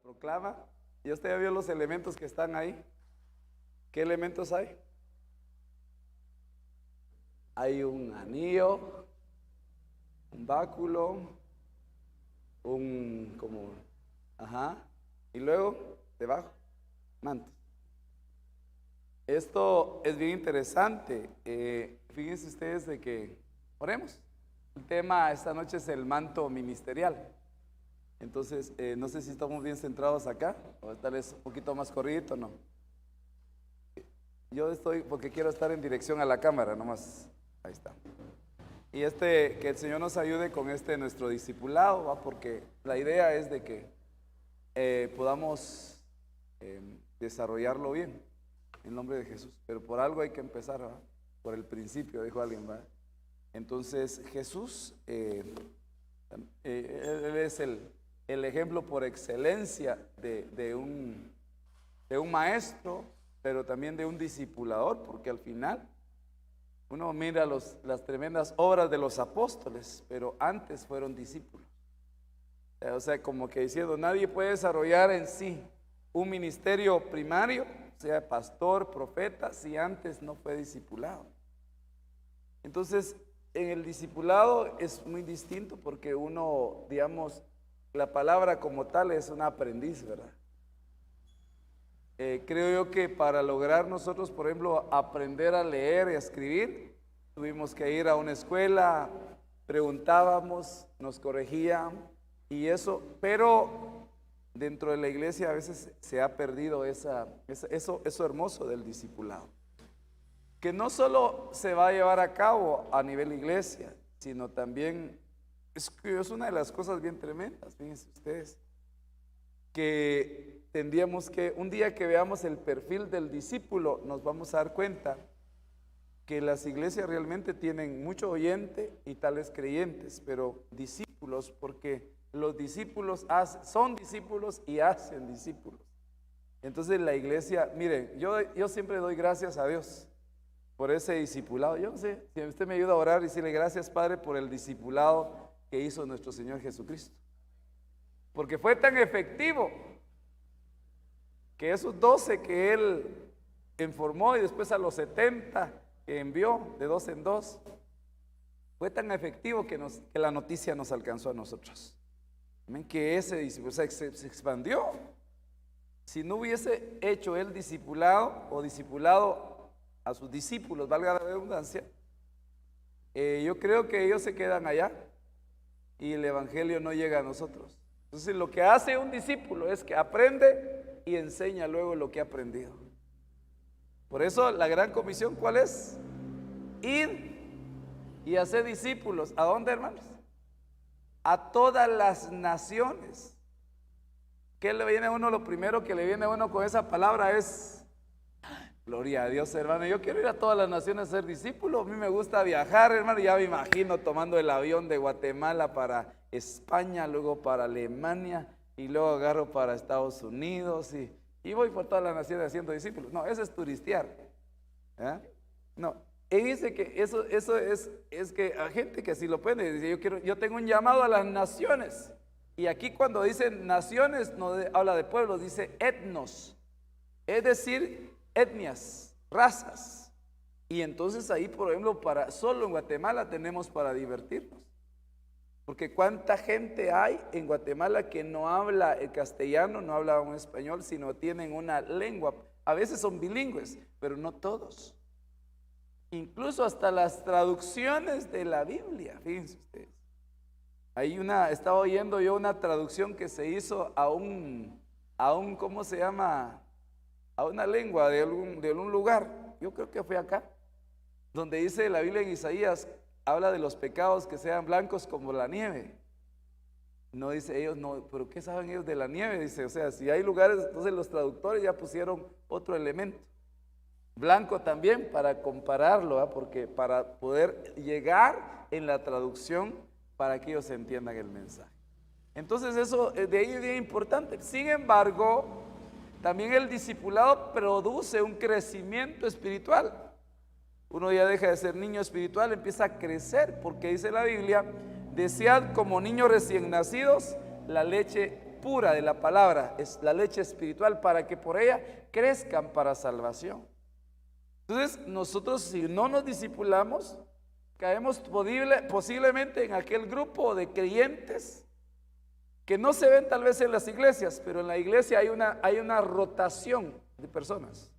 proclama. ¿Y usted ya vio los elementos que están ahí? ¿Qué elementos hay? Hay un anillo, un báculo, y luego debajo, manto. Esto es bien interesante. Fíjense ustedes de que oremos. El tema esta noche es el manto ministerial. Entonces, no sé si estamos bien centrados acá, o tal vez un poquito más corridito, ¿no? Yo estoy porque quiero estar en dirección a la cámara, nomás. Ahí está. Y que el Señor nos ayude con nuestro discipulado, ¿va? Porque la idea es de que podamos desarrollarlo bien, en nombre de Jesús. Pero por algo hay que empezar, ¿va? Por el principio, dijo alguien, ¿va? Entonces, Jesús, Él es el ejemplo por excelencia de un maestro, pero también de un discipulador, porque al final uno mira las tremendas obras de los apóstoles, pero antes fueron discípulos. O sea, como que diciendo, nadie puede desarrollar en sí un ministerio primario, sea pastor, profeta, si antes no fue discipulado. Entonces, en el discipulado es muy distinto porque uno, digamos, la palabra como tal es un aprendiz, ¿verdad? Creo yo que para lograr nosotros, por ejemplo, aprender a leer y a escribir, tuvimos que ir a una escuela, preguntábamos, nos corregían y eso, pero dentro de la iglesia a veces se ha perdido eso hermoso del discipulado, que no solo se va a llevar a cabo a nivel iglesia, sino también es una de las cosas bien tremendas, fíjense ustedes, que tendríamos que, un día que veamos el perfil del discípulo, nos vamos a dar cuenta que las iglesias realmente tienen mucho oyente y tales creyentes, pero discípulos, porque los discípulos son discípulos y hacen discípulos. Entonces la iglesia, miren, yo siempre doy gracias a Dios por ese discipulado. Yo no sé, si usted me ayuda a orar y decirle gracias, Padre, por el discipulado que hizo nuestro Señor Jesucristo. Porque fue tan efectivo que esos 12 que Él informó y después a los 70 que envió de 2 en 2, fue tan efectivo que la noticia nos alcanzó a nosotros. Amén, que ese discípulo se expandió. Si no hubiese hecho Él discipulado o discipulado a sus discípulos, valga la redundancia, yo creo que ellos se quedan allá y el evangelio no llega a nosotros. Entonces lo que hace un discípulo es que aprende y enseña luego lo que ha aprendido. Por eso la gran comisión, ¿cuál es? Ir y hacer discípulos. ¿A dónde, hermanos? A todas las naciones. ¿Qué le viene a uno? Lo primero que le viene a uno con esa palabra es gloria a Dios, hermano. Yo quiero ir a todas las naciones a ser discípulo. A mí me gusta viajar, hermano. Ya me imagino tomando el avión de Guatemala para España, luego para Alemania y luego agarro para Estados Unidos y voy por todas las naciones haciendo discípulos. No, eso es turistear. No, y dice que eso es que a gente que así lo puede, dice, yo tengo un llamado a las naciones. Y aquí cuando dice naciones no habla de pueblos, dice etnos, es decir, etnias, razas. Y entonces ahí, por ejemplo, solo en Guatemala tenemos para divertirnos. Porque cuánta gente hay en Guatemala que no habla el castellano, no habla un español, sino tienen una lengua. A veces son bilingües, pero no todos. Incluso hasta las traducciones de la Biblia, fíjense ustedes. Estaba oyendo yo una traducción que se hizo a un ¿cómo se llama? A una lengua de algún lugar. Yo creo que fue acá, donde dice la Biblia en Isaías, habla de los pecados que sean blancos como la nieve. No dice ellos, no, pero ¿qué saben ellos de la nieve? Dice, o sea, si hay lugares, entonces los traductores ya pusieron otro elemento. Blanco también para compararlo, porque para poder llegar en la traducción para que ellos entiendan el mensaje. Entonces eso de ahí es bien importante. Sin embargo, también el discipulado produce un crecimiento espiritual. Uno ya deja de ser niño espiritual, empieza a crecer, porque dice la Biblia, desead como niños recién nacidos la leche pura de la palabra, es la leche espiritual, para que por ella crezcan para salvación. Entonces nosotros, si no nos discipulamos, caemos posiblemente en aquel grupo de creyentes que no se ven tal vez en las iglesias, pero en la iglesia hay una rotación de personas.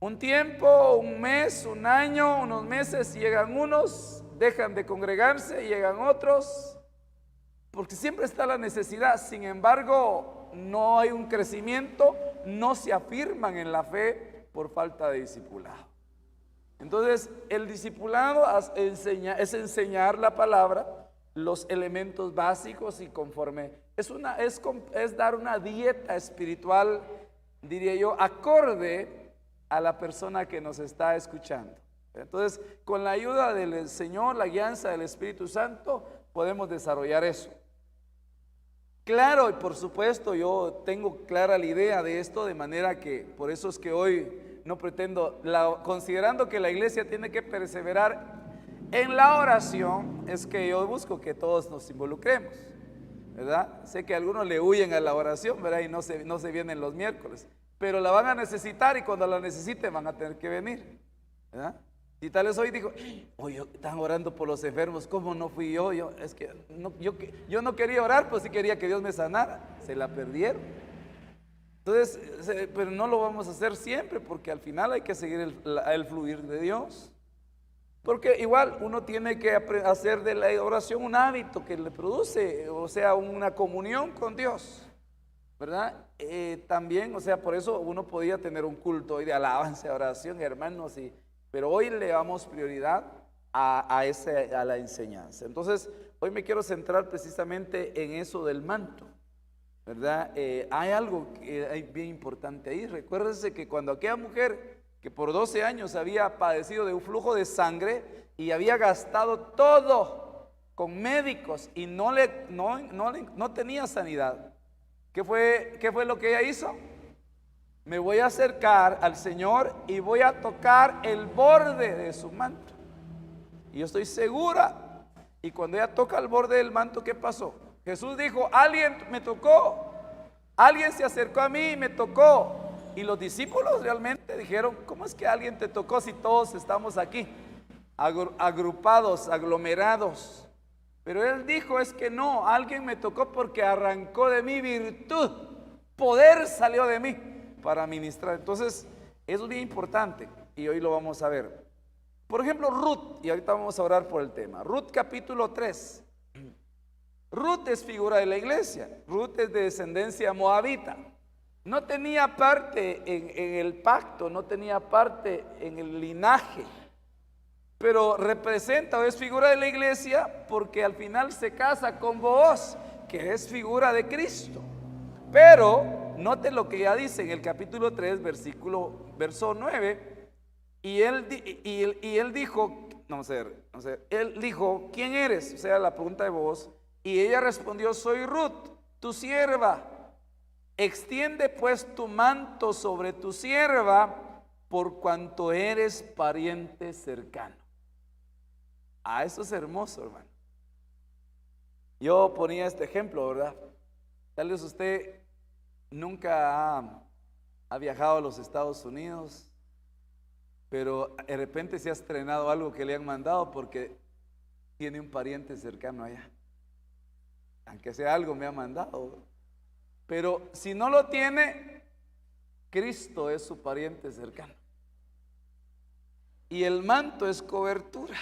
Un tiempo, un mes, un año, unos meses, llegan unos, dejan de congregarse, llegan otros, porque siempre está la necesidad. Sin embargo, no hay un crecimiento, no se afirman en la fe por falta de discipulado. Entonces, el discipulado es enseñar la palabra, los elementos básicos, y conforme es dar una dieta espiritual, diría yo, acorde a la persona que nos está escuchando. Entonces, con la ayuda del Señor, la guianza del Espíritu Santo, podemos desarrollar eso. Claro, y por supuesto yo tengo clara la idea de esto, de manera que por eso es que hoy no pretendo, considerando que la iglesia tiene que perseverar en la oración, es que yo busco que todos nos involucremos, ¿verdad? Sé que algunos le huyen a la oración, ¿verdad? Y no se vienen los miércoles, pero la van a necesitar, y cuando la necesiten van a tener que venir, ¿verdad? Y tal vez hoy digo, oye, están orando por los enfermos, ¿cómo no fui yo? Es que yo no quería orar, pues sí quería que Dios me sanara. Se la perdieron. Entonces, pero no lo vamos a hacer siempre, porque al final hay que seguir el fluir de Dios. Porque igual uno tiene que hacer de la oración un hábito que le produce, o sea, una comunión con Dios, ¿verdad? También, o sea, por eso uno podía tener un culto hoy de alabanza, oración, hermanos, pero hoy le damos prioridad a la enseñanza. Entonces, hoy me quiero centrar precisamente en eso del manto, ¿verdad? Hay algo que hay bien importante ahí. Recuérdense que cuando aquella mujer que por 12 años había padecido de un flujo de sangre y había gastado todo con médicos y no tenía sanidad, ¿qué fue lo que ella hizo? Me voy a acercar al Señor y voy a tocar el borde de su manto. Y yo estoy segura. Y cuando ella toca el borde del manto, ¿qué pasó? Jesús dijo, alguien me tocó, alguien se acercó a mí y me tocó. Y los discípulos realmente dijeron, ¿cómo es que alguien te tocó si todos estamos aquí, agrupados, aglomerados? Pero él dijo, es que no, alguien me tocó porque arrancó de mí virtud, poder salió de mí para ministrar. Entonces, eso es bien importante y hoy lo vamos a ver. Por ejemplo, Ruth, y ahorita vamos a orar por el tema. Ruth capítulo 3. Ruth es figura de la iglesia. Ruth es de descendencia moabita. No tenía parte en el pacto, no tenía parte en el linaje, pero representa o es figura de la iglesia porque al final se casa con Booz, que es figura de Cristo. Pero note lo que ya dice en el capítulo 3, verso 9, y él dijo, él dijo, ¿quién eres? O sea, la pregunta de Booz, y ella respondió, soy Ruth, tu sierva. Extiende pues tu manto sobre tu sierva, por cuanto eres pariente cercano. Eso es hermoso, hermano. Yo ponía este ejemplo, ¿verdad? Tal vez usted nunca ha viajado a los Estados Unidos, pero de repente se ha estrenado algo que le han mandado porque tiene un pariente cercano allá. Aunque sea algo me ha mandado. Pero si no lo tiene, Cristo es su pariente cercano. Y el manto es cobertura.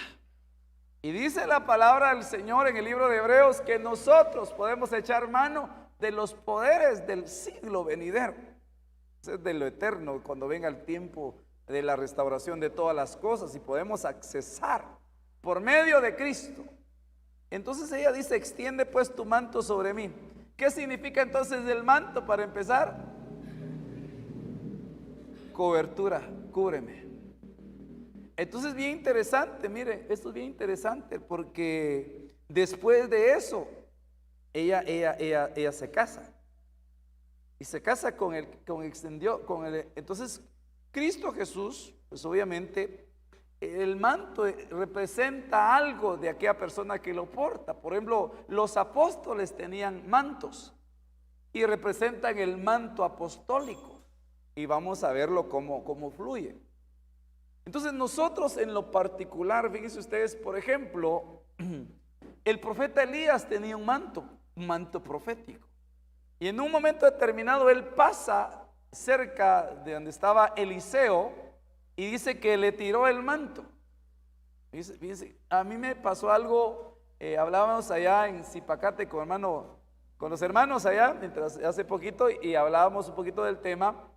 Y dice la palabra del Señor en el libro de Hebreos que nosotros podemos echar mano de los poderes del siglo venidero. Es de lo eterno, cuando venga el tiempo de la restauración de todas las cosas y podemos accesar por medio de Cristo. Entonces ella dice, extiende pues tu manto sobre mí. ¿Qué significa entonces el manto para empezar? Cobertura, cúbreme. Entonces bien interesante, mire, esto es bien interesante porque después de eso ella se casa. Y se casa entonces Cristo Jesús, pues obviamente el manto representa algo de aquella persona que lo porta. Por ejemplo, los apóstoles tenían mantos y representan el manto apostólico. Y vamos a verlo cómo fluye. Entonces nosotros en lo particular, fíjense ustedes, por ejemplo, el profeta Elías tenía un manto profético. Y en un momento determinado él pasa cerca de donde estaba Eliseo y dice que le tiró el manto. Fíjense, a mí me pasó algo, hablábamos allá en Zipacate con los hermanos allá, mientras hace poquito, y hablábamos un poquito del tema.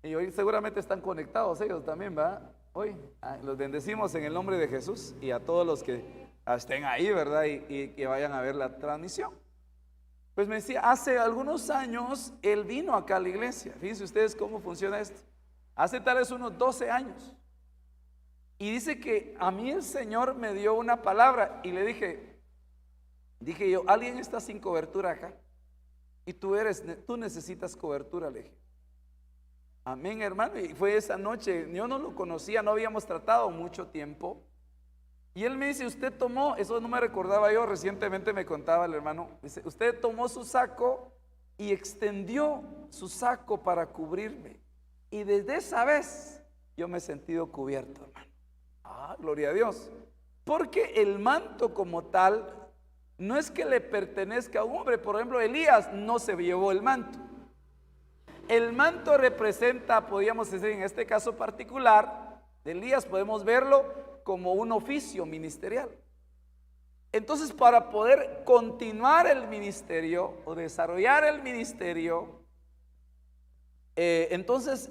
Y hoy seguramente están conectados ellos también, ¿verdad? Hoy los bendecimos en el nombre de Jesús y a todos los que estén ahí, ¿verdad? Y que vayan a ver la transmisión. Pues me decía, hace algunos años él vino acá a la iglesia. Fíjense ustedes cómo funciona esto. Hace tal vez unos 12 años. Y dice que a mí el Señor me dio una palabra y le dije yo, alguien está sin cobertura acá. Y tú necesitas cobertura, le dije. Amén, hermano. Y fue esa noche, yo no lo conocía, no habíamos tratado mucho tiempo. Y él me dice, usted tomó, eso no me recordaba yo, recientemente me contaba el hermano, dice, usted tomó su saco y extendió su saco para cubrirme. Y desde esa vez yo me he sentido cubierto, hermano. Gloria a Dios. Porque el manto como tal no es que le pertenezca a un hombre. Por ejemplo, Elías no se llevó el manto. El manto representa, podríamos decir en este caso particular de Elías, podemos verlo como un oficio ministerial. Entonces, para poder continuar el ministerio o desarrollar el ministerio, entonces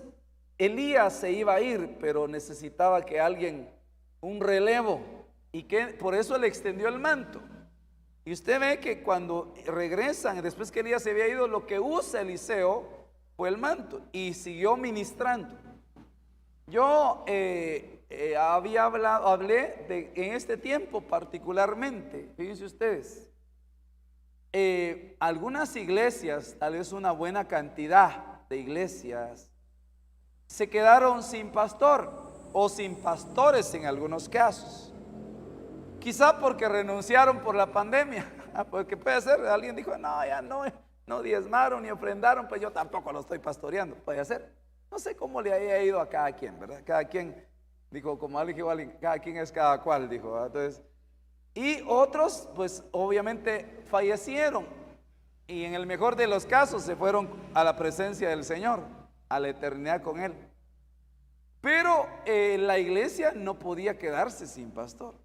Elías se iba a ir, pero necesitaba que alguien, un relevo, y que por eso le extendió el manto. Y usted ve que cuando regresan, después que Elías se había ido, lo que usa Eliseo fue el manto y siguió ministrando. Yo hablé en este tiempo particularmente, fíjense ustedes, algunas iglesias, tal vez una buena cantidad de iglesias, se quedaron sin pastor o sin pastores en algunos casos. Quizá porque renunciaron por la pandemia, porque puede ser, alguien dijo, no, ya no diezmaron ni ofrendaron, pues yo tampoco lo estoy pastoreando, puede ser. No sé cómo le haya ido a cada quien, ¿verdad? Cada quien, dijo, como alguien dijo, cada quien es cada cual, dijo, ¿verdad? Entonces, y otros, pues obviamente fallecieron, y en el mejor de los casos se fueron a la presencia del Señor, a la eternidad con Él. Pero la iglesia no podía quedarse sin pastor.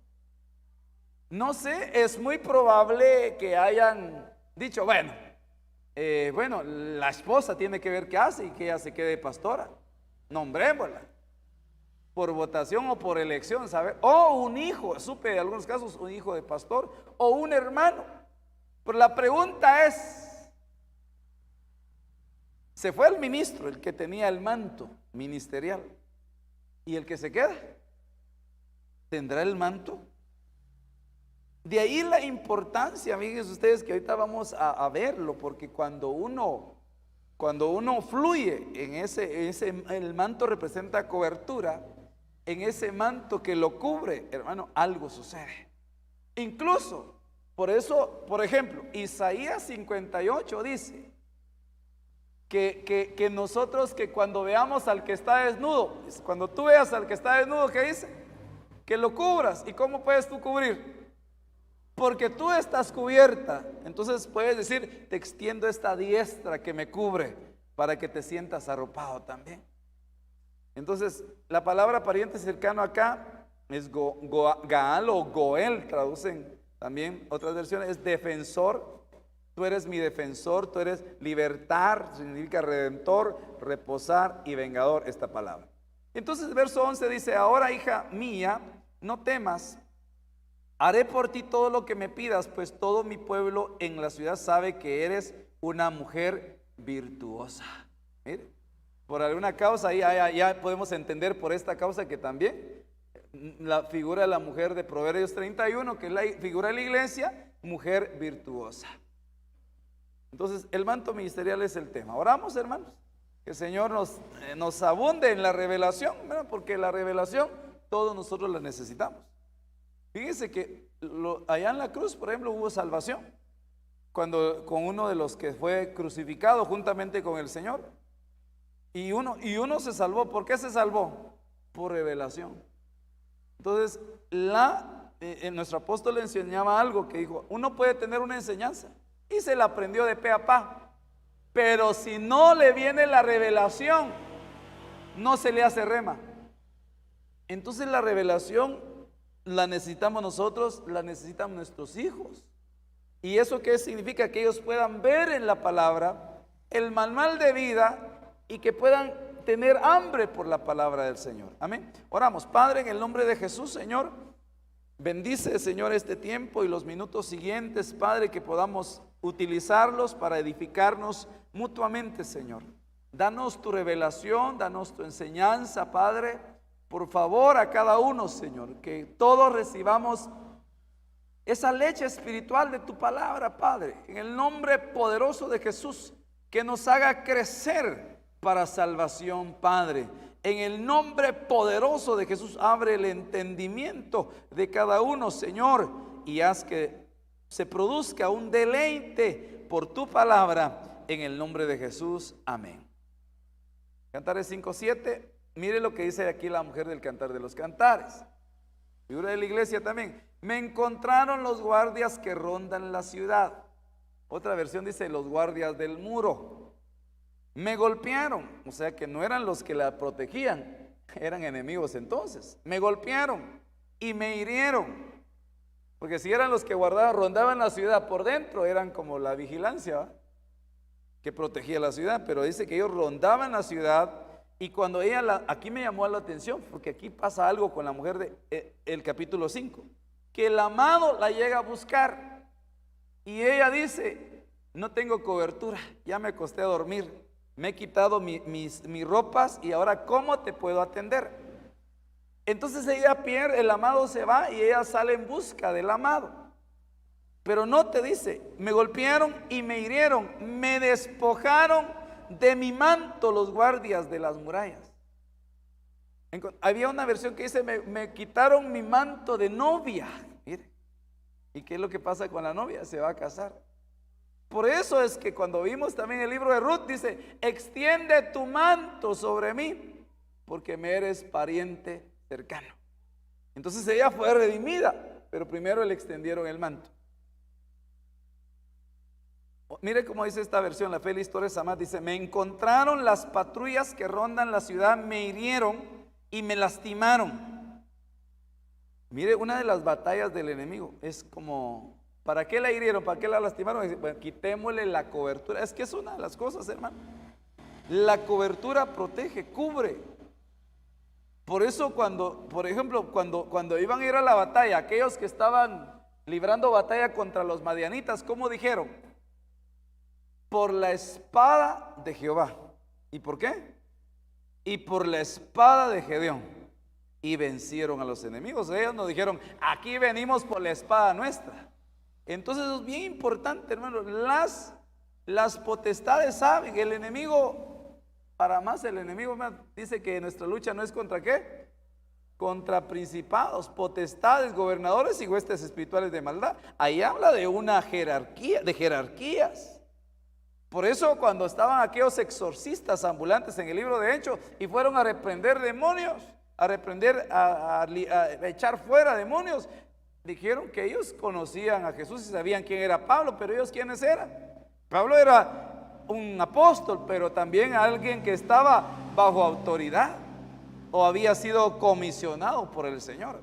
No sé, es muy probable que hayan dicho, bueno, la esposa tiene que ver qué hace y que ella se quede pastora. Nombrémosla por votación o por elección, ¿sabe? O un hijo, supe de algunos casos, un hijo de pastor o un hermano. Pero la pregunta es, se fue el ministro, el que tenía el manto ministerial, y el que se queda, ¿tendrá el manto? De ahí la importancia, fíjense ustedes que ahorita vamos a verlo, porque cuando uno fluye en el manto representa cobertura, en ese manto que lo cubre, hermano, algo sucede. Incluso, por eso, por ejemplo, Isaías 58 dice que nosotros, que cuando veamos al que está desnudo, cuando tú veas al que está desnudo, ¿qué dice? Que lo cubras. ¿Y cómo puedes tú cubrir? Porque tú estás cubierta. Entonces puedes decir, te extiendo esta diestra que me cubre para que te sientas arropado también. Entonces la palabra pariente cercano acá es Gaal o Goel, traducen también otras versiones, es defensor. Tú eres mi defensor, tú eres libertar, significa redentor, reposar y vengador, esta palabra. Entonces el verso 11 dice, ahora hija mía, no temas, haré por ti todo lo que me pidas, pues todo mi pueblo en la ciudad sabe que eres una mujer virtuosa. Mire, por alguna causa, ahí ya podemos entender por esta causa que también la figura de la mujer de Proverbios 31, que es la figura de la iglesia, mujer virtuosa. Entonces el manto ministerial es el tema. Oramos, hermanos, que el Señor nos abunde en la revelación, ¿verdad? Porque la revelación todos nosotros la necesitamos. Fíjense que allá en la cruz, por ejemplo, hubo salvación. Cuando con uno de los que fue crucificado juntamente con el Señor. Y uno se salvó. ¿Por qué se salvó? Por revelación. Entonces, nuestro apóstol le enseñaba algo que dijo, uno puede tener una enseñanza y se la aprendió de pe a pa, pero si no le viene la revelación, no se le hace rema. Entonces la revelación la necesitamos nosotros, la necesitan nuestros hijos. ¿Y eso qué significa? Que ellos puedan ver en la palabra el manual de vida y que puedan tener hambre por la palabra del Señor. Amén. Oramos. Padre, en el nombre de Jesús, Señor, bendice, Señor, este tiempo y los minutos siguientes, Padre, que podamos utilizarlos para edificarnos mutuamente, Señor. Danos tu revelación, danos tu enseñanza, Padre. Por favor, a cada uno, Señor, que todos recibamos esa leche espiritual de tu palabra, Padre, en el nombre poderoso de Jesús, que nos haga crecer para salvación, Padre. En el nombre poderoso de Jesús, abre el entendimiento de cada uno, Señor, y haz que se produzca un deleite por tu palabra, en el nombre de Jesús. Amén. Cantares 5:7. Mire lo que dice aquí la mujer del Cantar de los Cantares. Figura de la iglesia también. Me encontraron los guardias que rondan la ciudad. Otra versión dice los guardias del muro. Me golpearon, o sea que no eran los que la protegían, eran enemigos entonces. Me golpearon y me hirieron. Porque si eran los que rondaban la ciudad por dentro, eran como la vigilancia, ¿va?, que protegía la ciudad. Pero dice que ellos rondaban la ciudad. Y cuando aquí me llamó la atención, porque aquí pasa algo con la mujer del capítulo 5, que el amado la llega a buscar y ella dice, no tengo cobertura, ya me acosté a dormir, me he quitado mis ropas y ahora ¿cómo te puedo atender? Entonces ella pierde, el amado se va y ella sale en busca del amado. Pero no te dice, me golpearon y me hirieron, me despojaron de mi manto los guardias de las murallas. Había una versión que dice, me quitaron mi manto de novia. Mire, ¿y qué es lo que pasa con la novia? Se va a casar. Por eso es que cuando vimos también el libro de Ruth, dice, extiende tu manto sobre mí, porque me eres pariente cercano. Entonces ella fue redimida, pero primero le extendieron el manto. Mire cómo dice esta versión, la Félix Torres Amat, dice, me encontraron las patrullas que rondan la ciudad, me hirieron y me lastimaron. Mire, una de las batallas del enemigo es como, ¿para qué la hirieron? ¿Para qué la lastimaron? Dice, bueno, quitémosle la cobertura. Es que es una de las cosas, hermano. La cobertura protege, cubre. Por eso por ejemplo, cuando iban a ir a la batalla, aquellos que estaban librando batalla contra los madianitas, ¿cómo dijeron? Por la espada de Jehová. ¿Y por qué? Y por la espada de Gedeón. Y vencieron a los enemigos. Ellos nos dijeron, aquí venimos por la espada nuestra. Entonces es bien importante, hermano. Las potestades saben, el enemigo, para más el enemigo, hermano, dice que nuestra lucha no es contra ¿qué? Contra principados, potestades, gobernadores y huestes espirituales de maldad. Ahí habla de una jerarquía, de jerarquías. Por eso cuando estaban aquellos exorcistas ambulantes en el libro de Hechos y fueron a reprender demonios, a echar fuera demonios, dijeron que ellos conocían a Jesús y sabían quién era Pablo, pero ellos ¿quiénes eran? Pablo era un apóstol, pero también alguien que estaba bajo autoridad o había sido comisionado por el Señor.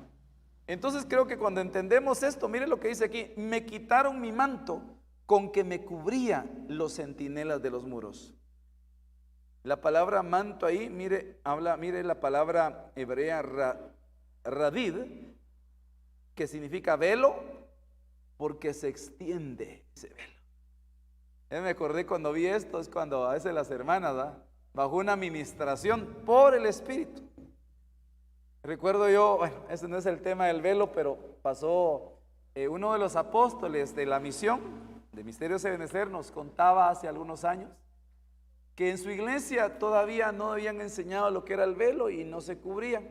Entonces creo que cuando entendemos esto, mire lo que dice aquí, me quitaron mi manto con que me cubría los centinelas de los muros. La palabra manto ahí, mire la palabra hebrea radid, que significa velo, porque se extiende ese velo. Yo me acordé cuando vi esto, es cuando a veces las hermanas, bajo una administración por el Espíritu. Recuerdo yo, bueno, ese no es el tema del velo, pero pasó uno de los apóstoles de la misión de Misterios de Benecer, nos contaba hace algunos años que en su iglesia todavía no habían enseñado lo que era el velo y no se cubrían.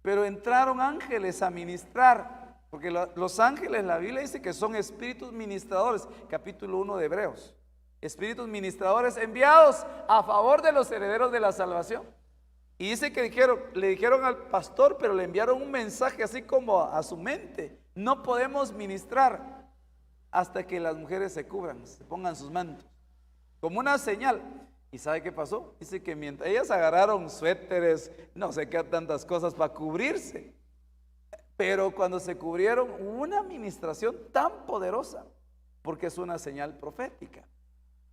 pero entraron ángeles a ministrar, porque los ángeles, la Biblia dice que son espíritus ministradores, capítulo 1 de Hebreos, espíritus ministradores enviados a favor de los herederos de la salvación. Y dice que le dijeron al pastor, pero le enviaron un mensaje así como a su mente: no podemos ministrar hasta que las mujeres se cubran, se pongan sus mantos, como una señal. ¿Y sabe qué pasó? Dice que mientras ellas agarraron suéteres, no sé qué tantas cosas para cubrirse, pero cuando se cubrieron, hubo una administración tan poderosa, porque es una señal profética.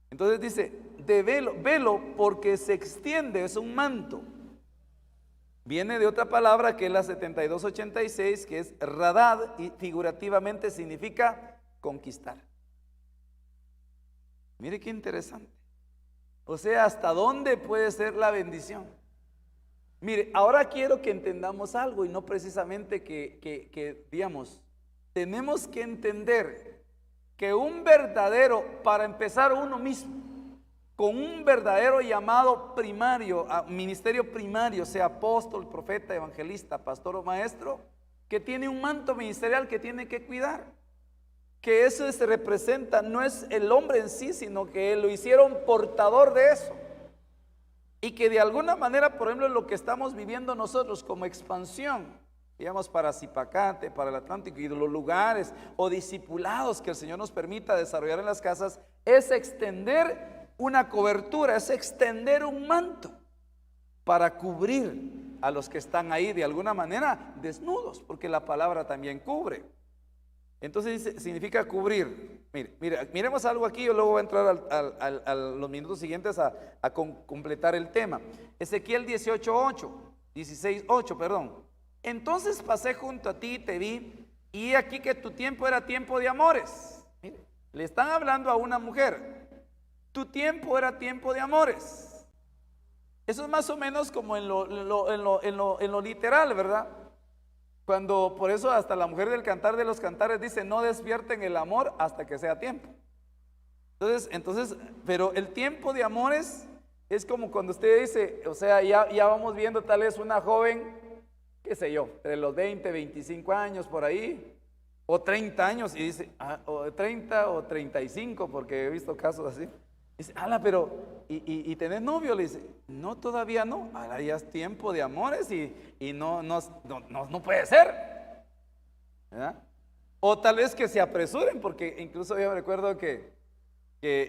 Entonces dice, de velo porque se extiende, es un manto. Viene de otra palabra que es la 7286, que es radad, y figurativamente significa conquistar. Mire qué interesante. O sea, ¿hasta dónde puede ser la bendición? Mire, ahora quiero que entendamos algo, y no precisamente que digamos, tenemos que entender que un verdadero, para empezar uno mismo, con un verdadero llamado primario, ministerio primario, sea apóstol, profeta, evangelista, pastor o maestro, que tiene un manto ministerial que tiene que cuidar, que eso se representa, no es el hombre en sí, sino que lo hicieron portador de eso, y que de alguna manera, por ejemplo, lo que estamos viviendo nosotros como expansión, digamos para Zipacate, para el Atlántico y de los lugares o discipulados que el Señor nos permita desarrollar en las casas, es extender una cobertura, es extender un manto para cubrir a los que están ahí de alguna manera desnudos, porque la palabra también cubre. Entonces dice, significa cubrir. Miremos algo aquí, yo luego voy a entrar a los minutos siguientes a completar el tema. Ezequiel 16:8, perdón. Entonces pasé junto a ti y te vi, y aquí que tu tiempo era tiempo de amores. Mire, le están hablando a una mujer. Tu tiempo era tiempo de amores. Eso es más o menos como en lo literal, ¿verdad? Cuando, por eso hasta la mujer del Cantar de los Cantares dice, no despierten el amor hasta que sea tiempo. Entonces, pero el tiempo de amores es como cuando usted dice, o sea, ya vamos viendo tal vez una joven, qué sé yo, de los 20, 25 años por ahí, o 30 años, y dice, o 30 o 35, porque he visto casos así. Dice, pero, ¿y tenés novio? Le dice, no, todavía no. Ahora ya es tiempo de amores y no puede ser, ¿verdad? O tal vez que se apresuren, porque incluso yo recuerdo que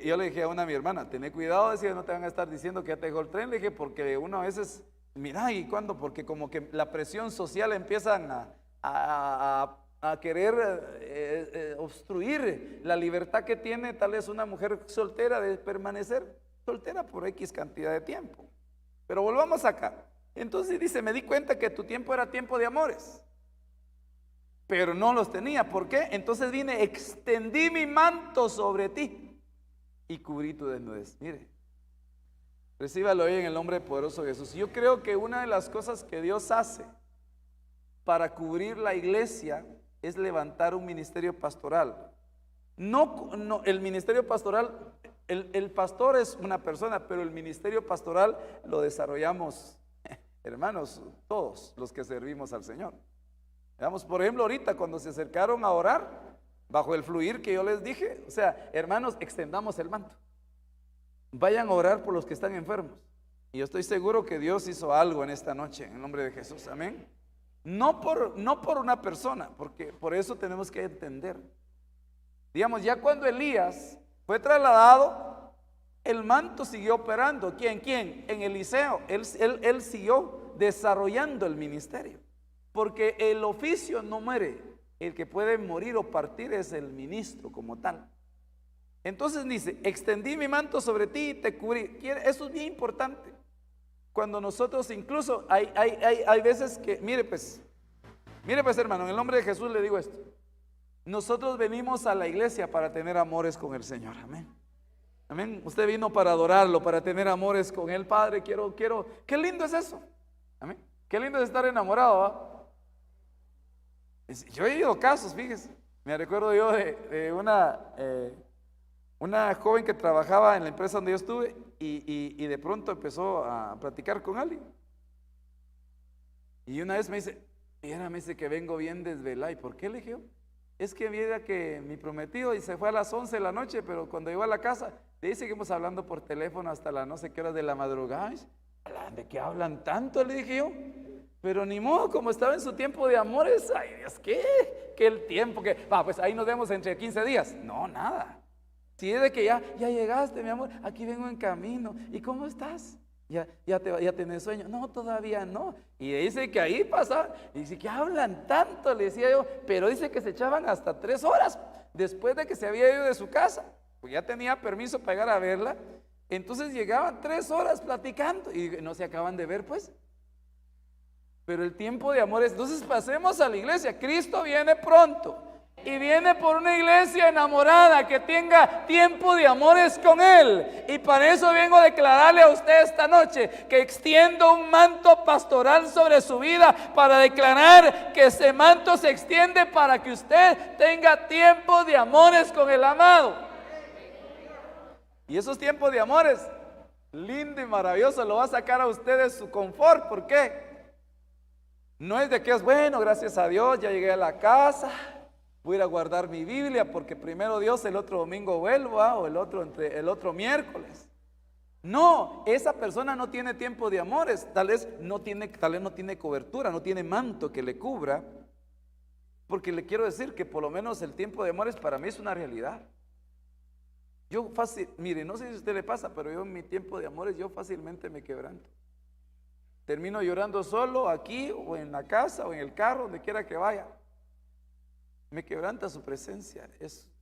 yo le dije a mi hermana, ten cuidado, decía, no te van a estar diciendo que ya te dejó el tren. Le dije, porque uno a veces, mira, ¿y cuándo? Porque como que la presión social empiezan a querer obstruir la libertad que tiene tal vez una mujer soltera de permanecer soltera por X cantidad de tiempo. Pero volvamos acá. Entonces dice, me di cuenta que tu tiempo era tiempo de amores, pero no los tenía. ¿Por qué? Entonces vine, extendí mi manto sobre ti y cubrí tu desnudez. Mire, recíbalo hoy en el nombre poderoso de Jesús. Yo creo que una de las cosas que Dios hace para cubrir la iglesia es levantar un ministerio pastoral. No, el ministerio pastoral, el pastor es una persona, pero el ministerio pastoral lo desarrollamos, hermanos, todos los que servimos al Señor. Veamos, por ejemplo, ahorita cuando se acercaron a orar, bajo el fluir que yo les dije, o sea, hermanos, extendamos el manto. Vayan a orar por los que están enfermos. Y yo estoy seguro que Dios hizo algo en esta noche, en el nombre de Jesús, amén. No por una persona, porque por eso tenemos que entender. Digamos, ya cuando Elías fue trasladado, el manto siguió operando. ¿Quién? En Eliseo. Él siguió desarrollando el ministerio, porque el oficio no muere. El que puede morir o partir es el ministro como tal. Entonces dice, extendí mi manto sobre ti y te cubrí. Eso es bien importante. Cuando nosotros incluso hay veces que, mire pues hermano, en el nombre de Jesús le digo esto. Nosotros venimos a la iglesia para tener amores con el Señor, amén. Amén. Usted vino para adorarlo, para tener amores con el Padre. Quiero, qué lindo es eso, amén. Qué lindo es estar enamorado, ¿va? Yo he oído casos, fíjese. Me recuerdo yo de una joven que trabajaba en la empresa donde yo estuve y de pronto empezó a platicar con alguien. Y una vez me dice, Y ahora me dice que vengo bien desvelada. ¿Y por qué? Le dije yo, es que mira que mi prometido y se fue a las 11 de la noche, pero cuando llegó a la casa, de ahí seguimos hablando por teléfono hasta las no sé qué horas de la madrugada. ¿De qué hablan tanto? Le dije yo. Pero ni modo, como estaba en su tiempo de amores, ay Dios, ¿qué? Que el tiempo que, pues ahí nos vemos entre 15 días. No, nada. Si es de que ya llegaste, mi amor, aquí vengo en camino. ¿Y cómo estás? Ya tenés sueño. No, todavía no. Y dice que ahí pasa, y dice que hablan tanto, le decía yo, pero dice que se echaban hasta 3 horas después de que se había ido de su casa, pues ya tenía permiso para llegar a verla. Entonces llegaban 3 horas platicando y no se acaban de ver, pues. Pero el tiempo de amor es, entonces pasemos a la iglesia. Cristo viene pronto y viene por una iglesia enamorada que tenga tiempo de amores con Él. Y para eso vengo a declararle a usted esta noche que extiendo un manto pastoral sobre su vida, para declarar que ese manto se extiende para que usted tenga tiempo de amores con el amado. Y esos tiempos de amores, lindo y maravilloso, lo va a sacar a usted de su confort. ¿Por qué? No es de que es bueno, gracias a Dios, ya llegué a la casa, voy a ir a guardar mi Biblia porque primero Dios el otro domingo vuelvo, o el otro miércoles. No, esa persona no tiene tiempo de amores, tal vez no tiene cobertura, no tiene manto que le cubra, porque le quiero decir que por lo menos el tiempo de amores para mí es una realidad. Yo mire, no sé si a usted le pasa, pero yo en mi tiempo de amores yo fácilmente me quebranto. Termino llorando solo aquí o en la casa o en el carro, donde quiera que vaya. Me quebranta su presencia.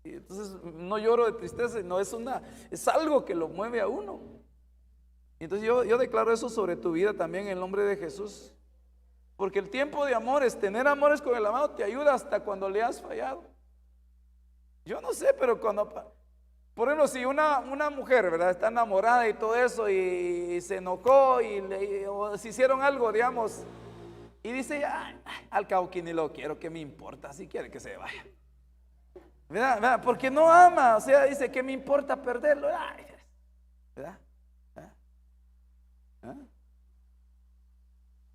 Entonces no lloro de tristeza, no, es algo que lo mueve a uno. Entonces yo declaro eso sobre tu vida también en el nombre de Jesús. Porque el tiempo de amores, tener amores con el amado, te ayuda hasta cuando le has fallado. Yo no sé, pero por ejemplo, si una mujer, ¿verdad?, está enamorada y todo eso y se enojó o se hicieron algo, digamos, y dice, al cabo que ni lo quiero, ¿qué me importa? Si quiere que se vaya, ¿verdad? Porque no ama, o sea, dice, ¿qué me importa perderlo? ¿Verdad?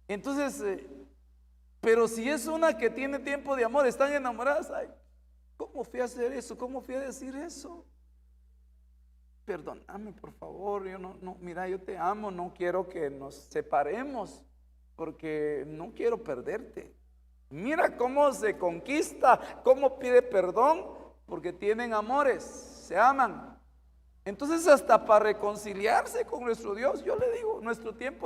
Entonces, pero si es una que tiene tiempo de amor, están enamoradas, ¿cómo fui a hacer eso? ¿Cómo fui a decir eso? Perdóname, por favor, yo mira, yo te amo, no quiero que nos separemos, porque no quiero perderte. Mira cómo se conquista, cómo pide perdón, porque tienen amores, se aman. Entonces hasta para reconciliarse con nuestro Dios, yo le digo,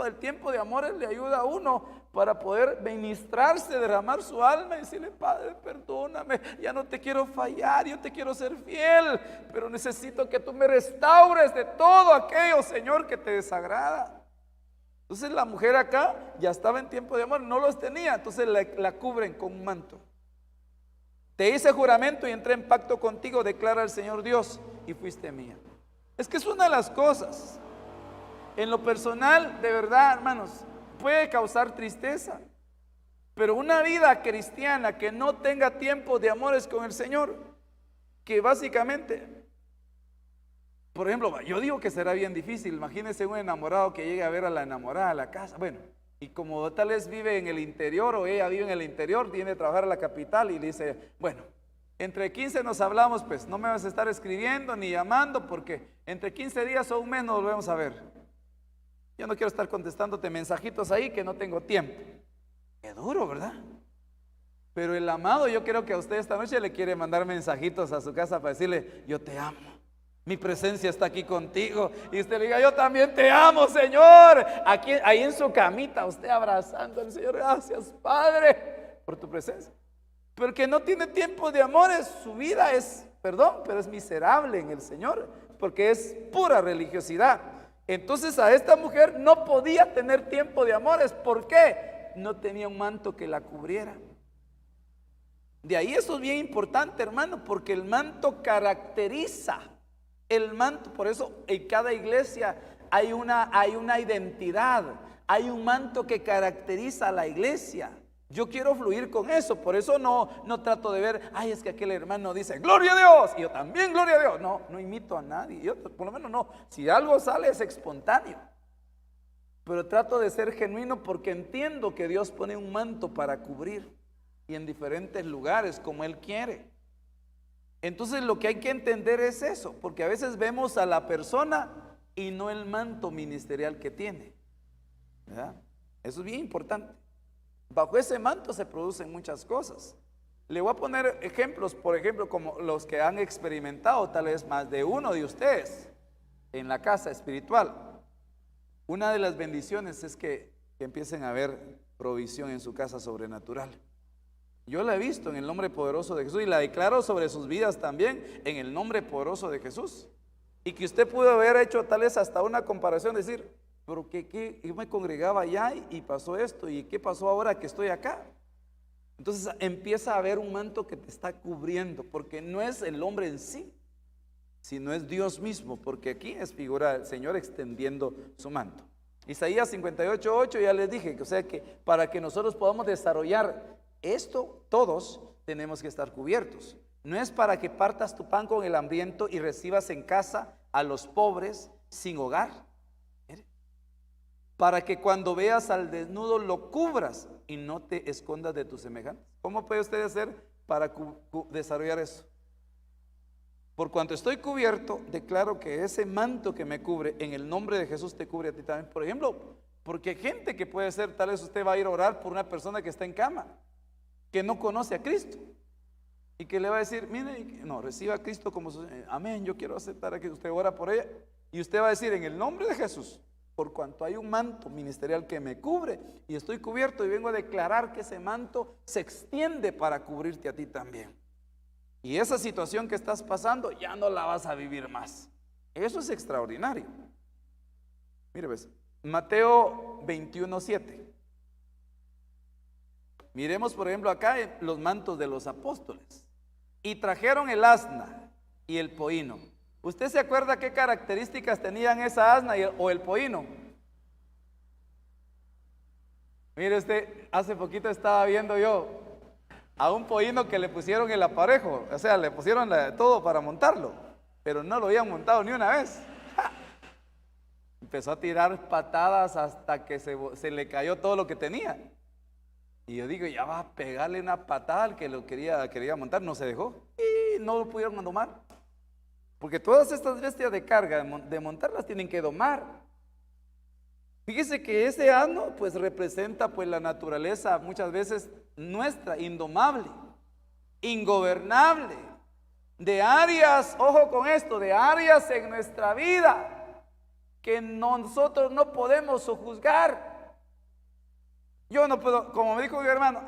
el tiempo de amores le ayuda a uno para poder ministrarse, derramar su alma y decirle, Padre, perdóname, ya no te quiero fallar, yo te quiero ser fiel, pero necesito que tú me restaures de todo aquello, Señor, que te desagrada. Entonces la mujer acá ya estaba en tiempo de amor, no los tenía, entonces la cubren con un manto. Te hice juramento y entré en pacto contigo, declara el Señor Dios, y fuiste mía. Es que es una de las cosas. En lo personal, de verdad, hermanos, puede causar tristeza. Pero una vida cristiana que no tenga tiempo de amores con el Señor, que básicamente, por ejemplo, yo digo que será bien difícil. Imagínense un enamorado que llegue a ver a la enamorada a la casa. Bueno, y como tal vez vive en el interior o ella vive en el interior, tiene que trabajar a la capital y le dice, bueno, entre 15 nos hablamos, pues no me vas a estar escribiendo ni llamando porque entre 15 días o un mes nos volvemos a ver. Yo no quiero estar contestándote mensajitos ahí que no tengo tiempo. Qué duro, ¿verdad? Pero el amado, yo creo que a usted esta noche le quiere mandar mensajitos a su casa para decirle, yo te amo, mi presencia está aquí contigo. Y usted le diga, yo también te amo, Señor. Ahí en su camita, usted abrazando al Señor, gracias, Padre, por tu presencia. Porque no tiene tiempo de amores, su vida pero es miserable en el Señor, porque es pura religiosidad. Entonces a esta mujer no podía tener tiempo de amores. ¿Por qué? No tenía un manto que la cubriera. De ahí eso es bien importante, hermano, porque el manto caracteriza. El manto, por eso en cada iglesia hay una identidad, hay un manto que caracteriza a la iglesia. Yo quiero fluir con eso, por eso no trato de ver, es que aquel hermano dice, gloria a Dios, y yo también, gloria a Dios. No imito a nadie, yo por lo menos no, si algo sale es espontáneo. pero trato de ser genuino porque entiendo que Dios pone un manto para cubrir y en diferentes lugares como Él quiere. Entonces lo que hay que entender es eso, porque a veces vemos a la persona y no el manto ministerial que tiene, ¿verdad? Eso es bien importante. Bajo ese manto se producen muchas cosas. Le voy a poner ejemplos, por ejemplo, como los que han experimentado, tal vez más de uno de ustedes, en la casa espiritual. Una de las bendiciones es que empiecen a haber provisión en su casa sobrenatural. Yo la he visto en el nombre poderoso de Jesús y la declaro sobre sus vidas también en el nombre poderoso de Jesús. Y que usted pudo haber hecho tal vez hasta una comparación, decir, pero que yo me congregaba allá y pasó esto, y qué pasó ahora que estoy acá. Entonces empieza a haber un manto que te está cubriendo, porque no es el hombre en sí, sino es Dios mismo, porque aquí es figura del Señor extendiendo su manto. Isaías 58:8 ya les dije, o sea que para que nosotros podamos desarrollar esto, todos tenemos que estar cubiertos. No es para que partas tu pan con el hambriento y recibas en casa a los pobres sin hogar. Para que cuando veas al desnudo lo cubras y no te escondas de tus semejantes. ¿Cómo puede usted hacer para desarrollar eso? Por cuanto estoy cubierto, declaro que ese manto que me cubre, en el nombre de Jesús te cubre a ti también. Por ejemplo, porque hay gente que puede ser, tal vez usted va a ir a orar por una persona que está en cama, que no conoce a Cristo, y que le va a decir, mire, no, reciba a Cristo como su, amén, yo quiero aceptar a que usted ora por ella, y usted va a decir, en el nombre de Jesús, por cuanto hay un manto ministerial que me cubre y estoy cubierto, y vengo a declarar que ese manto se extiende para cubrirte a ti también. Y esa situación que estás pasando ya no la vas a vivir más. Eso es extraordinario. Mire, ves, Mateo 21:7. Miremos por ejemplo acá los mantos de los apóstoles. Y trajeron el asna y el poíno. ¿Usted se acuerda qué características tenían esa asna o el poíno? Mire usted, hace poquito estaba viendo yo a un poíno que le pusieron el aparejo, o sea, le pusieron todo para montarlo, pero no lo habían montado ni una vez. ¡Ja! Empezó a tirar patadas hasta que se le cayó todo lo que tenía. Y yo digo, ya va a pegarle una patada al que lo quería montar, no se dejó y no lo pudieron domar. Porque todas estas bestias de carga, de montarlas, tienen que domar. Fíjese que ese asno pues representa pues la naturaleza muchas veces nuestra, indomable, ingobernable, de áreas, ojo con esto, de áreas en nuestra vida que nosotros no podemos sojuzgar. Yo no puedo, como me dijo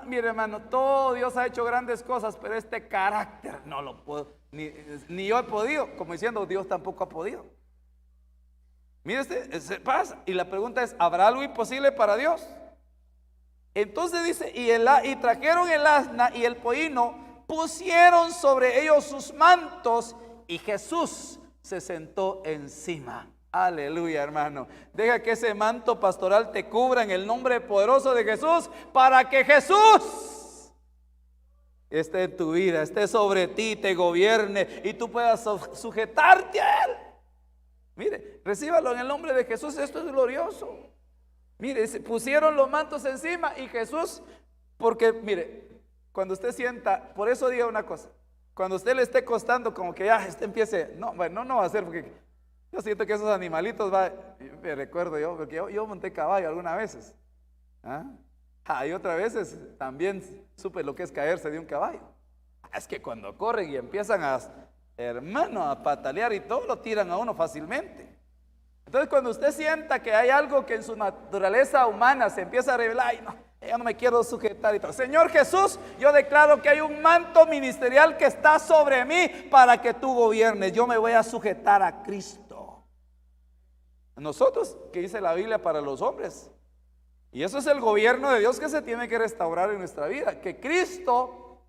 mi hermano, todo Dios ha hecho grandes cosas, pero este carácter no lo puedo, ni yo he podido, como diciendo Dios tampoco ha podido. Mire, se pasa, y la pregunta es, ¿habrá algo imposible para Dios? Entonces dice, y trajeron el asna y el poíno, pusieron sobre ellos sus mantos, y Jesús se sentó encima. Aleluya, hermano. Deja que ese manto pastoral te cubra en el nombre poderoso de Jesús, para que Jesús esté en tu vida, esté sobre ti, te gobierne y tú puedas sujetarte a Él. Mire, recíbalo en el nombre de Jesús, esto es glorioso. Mire, se pusieron los mantos encima y Jesús, porque mire, cuando usted sienta, por eso diga una cosa, cuando usted le esté costando como que ya empiece, no, bueno, no va a ser, porque yo siento que esos animalitos me recuerdo yo, porque yo monté caballo algunas veces, y otras veces también supe lo que es caerse de un caballo. Es que cuando corren y empiezan hermano, a patalear y todo, lo tiran a uno fácilmente. Entonces cuando usted sienta que hay algo que en su naturaleza humana se empieza a revelar, ay no, yo no me quiero sujetar y todo. Señor Jesús, yo declaro que hay un manto ministerial que está sobre mí para que tú gobiernes. Yo me voy a sujetar a Cristo. Nosotros, ¿qué dice la Biblia para los hombres? Y eso es el gobierno de Dios que se tiene que restaurar en nuestra vida. Que Cristo,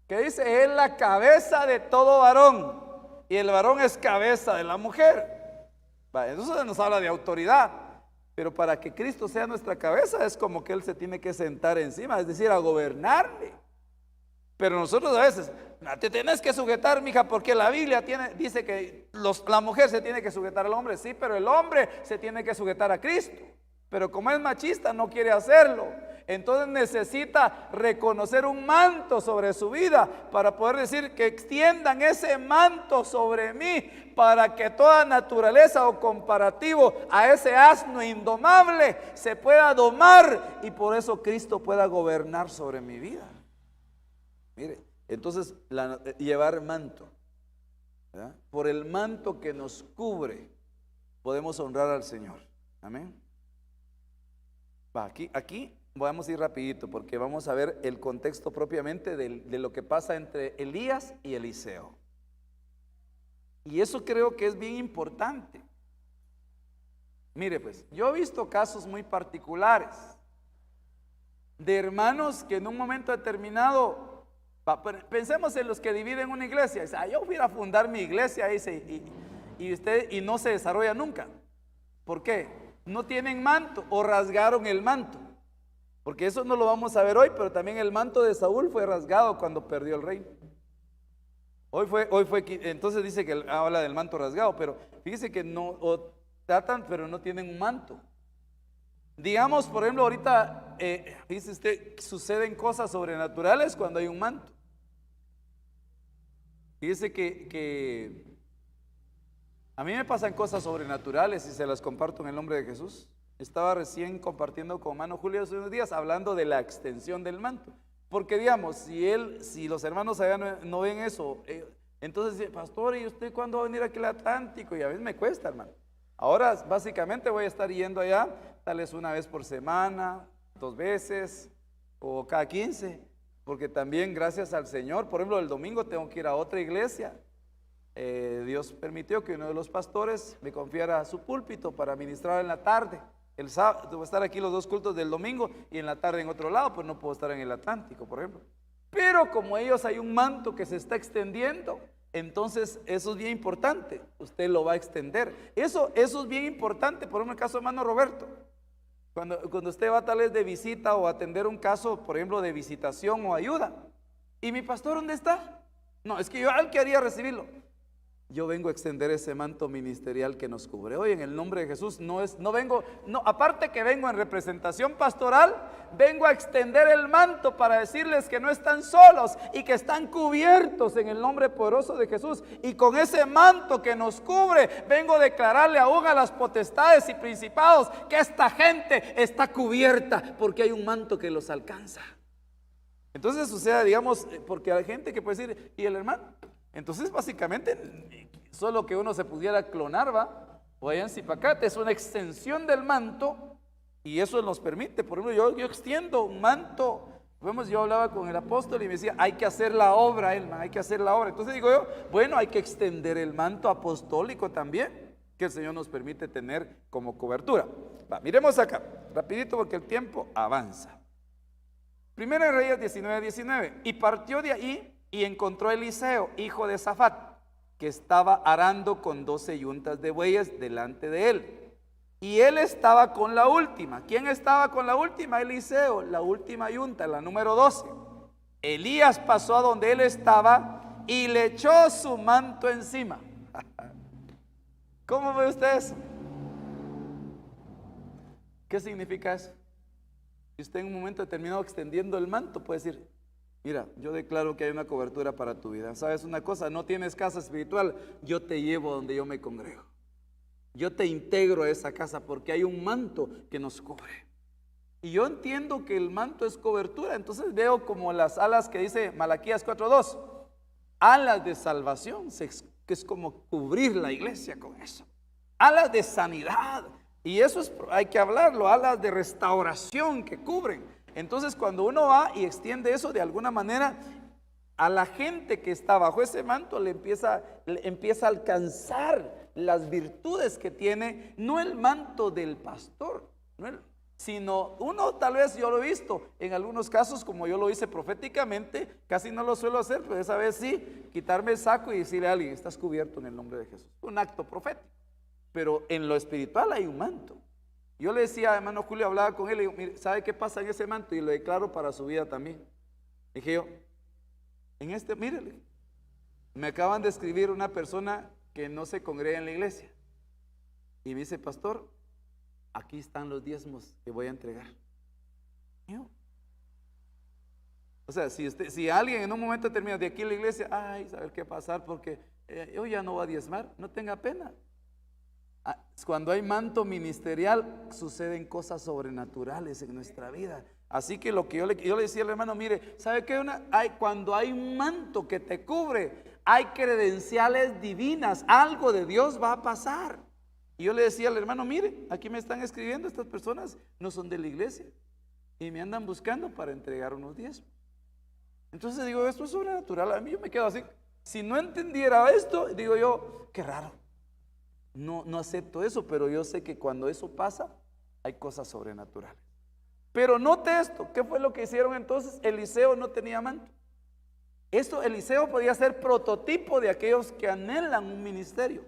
que dice, es la cabeza de todo varón, y el varón es cabeza de la mujer. Eso nos habla de autoridad. Pero para que Cristo sea nuestra cabeza es como que Él se tiene que sentar encima, es decir, a gobernarle. Pero nosotros a veces, te tienes que sujetar, mija, porque la Biblia dice que la mujer se tiene que sujetar al hombre. Sí, pero el hombre se tiene que sujetar a Cristo. pero como es machista no quiere hacerlo. Entonces necesita reconocer un manto sobre su vida para poder decir que extiendan ese manto sobre mí, para que toda naturaleza o comparativo a ese asno indomable se pueda domar y por eso Cristo pueda gobernar sobre mi vida. Mire, entonces llevar manto, ¿verdad? Por el manto que nos cubre podemos honrar al Señor. Amén. Aquí vamos a ir rapidito porque vamos a ver el contexto propiamente de lo que pasa entre Elías y Eliseo. Y eso creo que es bien importante. Mire pues, yo he visto casos muy particulares de hermanos que en un momento determinado, pensemos en los que dividen una iglesia, dice, yo voy a fundar mi iglesia, dice, y no se desarrolla nunca. ¿Por qué? No tienen manto o rasgaron el manto. Porque eso no lo vamos a ver hoy, pero también el manto de Saúl fue rasgado cuando perdió el reino. Hoy fue, entonces dice que habla del manto rasgado, pero fíjese que no, o tratan, pero no tienen un manto. Digamos, por ejemplo, ahorita, dice usted, suceden cosas sobrenaturales cuando hay un manto. Fíjese que a mí me pasan cosas sobrenaturales y se las comparto en el nombre de Jesús. Estaba recién compartiendo con hermano Julio hace unos días hablando de la extensión del manto. Porque digamos, si los hermanos allá no ven eso, entonces dice, pastor, ¿y usted cuándo va a venir aquí al Atlántico? Y a veces me cuesta, hermano. Ahora básicamente voy a estar yendo allá, tal vez una vez por semana, 2 veces, o cada 15. Porque también gracias al Señor, por ejemplo, el domingo tengo que ir a otra iglesia. Dios permitió que uno de los pastores me confiara su púlpito para ministrar en la tarde. El sábado voy a estar aquí los 2 cultos del domingo y en la tarde en otro lado, pues no puedo estar en el Atlántico, por ejemplo. Pero como ellos hay un manto que se está extendiendo, entonces eso es bien importante, usted lo va a extender. Eso es bien importante, por ejemplo, en el caso de hermano Roberto. Cuando usted va tal vez de visita o atender un caso, por ejemplo, de visitación o ayuda. ¿Y mi pastor dónde está? No, es que yo quería recibirlo. Yo vengo a extender ese manto ministerial que nos cubre. Hoy en el nombre de Jesús aparte que vengo en representación pastoral, vengo a extender el manto para decirles que no están solos y que están cubiertos en el nombre poderoso de Jesús. Y con ese manto que nos cubre, vengo a declararle aún a las potestades y principados que esta gente está cubierta porque hay un manto que los alcanza. Entonces, o sea, digamos, porque hay gente que puede decir, ¿y el hermano? Entonces básicamente solo que uno se pudiera clonar, ¿va? O allá en Zipacate es una extensión del manto y eso nos permite. Por ejemplo, yo extiendo un manto. Yo hablaba con el apóstol y me decía, hay que hacer la obra, hay que hacer la obra. Entonces digo yo, bueno, hay que extender el manto apostólico también, que el Señor nos permite tener como cobertura. Miremos acá, rapidito porque el tiempo avanza. Primera de Reyes 19:19. Y partió de ahí y encontró a Eliseo, hijo de Safat, que estaba arando con 12 yuntas de bueyes delante de él. Y él estaba con la última. ¿Quién estaba con la última? Eliseo, la última yunta, la número 12. Elías pasó a donde él estaba y le echó su manto encima. ¿Cómo ve usted eso? ¿Qué significa eso? Si usted en un momento determinado extendiendo el manto puede decir, mira, yo declaro que hay una cobertura para tu vida. ¿Sabes una cosa? No tienes casa espiritual, yo te llevo donde yo me congrego. Yo te integro a esa casa porque hay un manto que nos cubre. Y yo entiendo que el manto es cobertura. Entonces veo como las alas que dice Malaquías 4:2. Alas de salvación, que es como cubrir la iglesia con eso. Alas de sanidad. Y eso hay que hablarlo. Alas de restauración que cubren. Entonces cuando uno va y extiende eso de alguna manera, a la gente que está bajo ese manto le empieza a alcanzar las virtudes que tiene, no el manto del pastor, sino uno, tal vez yo lo he visto en algunos casos, como yo lo hice proféticamente, casi no lo suelo hacer, pero esa vez sí, quitarme el saco y decirle a alguien, estás cubierto en el nombre de Jesús. Un acto profético, pero en lo espiritual hay un manto. Yo le decía a hermano Julio, hablaba con él, y digo, mire, ¿sabe qué pasa en ese manto? Y lo declaro para su vida también. Dije yo, mírele, me acaban de escribir una persona que no se congrega en la iglesia. Y me dice, pastor, aquí están los diezmos que voy a entregar. Yo. O sea, si alguien en un momento termina de aquí en la iglesia, ay, saber qué pasar porque yo ya no voy a diezmar, no tenga pena. Cuando hay manto ministerial, suceden cosas sobrenaturales en nuestra vida. Así que lo que yo le decía al hermano, mire, ¿sabe qué? Cuando hay un manto que te cubre, hay credenciales divinas, algo de Dios va a pasar. Y yo le decía al hermano, mire, aquí me están escribiendo, estas personas no son de la iglesia y me andan buscando para entregar unos diezmos. Entonces digo, esto es sobrenatural. A mí yo me quedo así, si no entendiera esto, digo yo, qué raro. No acepto eso, pero yo sé que cuando eso pasa, hay cosas sobrenaturales. Pero note esto, ¿qué fue lo que hicieron entonces? Eliseo no tenía manto. Eliseo podía ser prototipo de aquellos que anhelan un ministerio.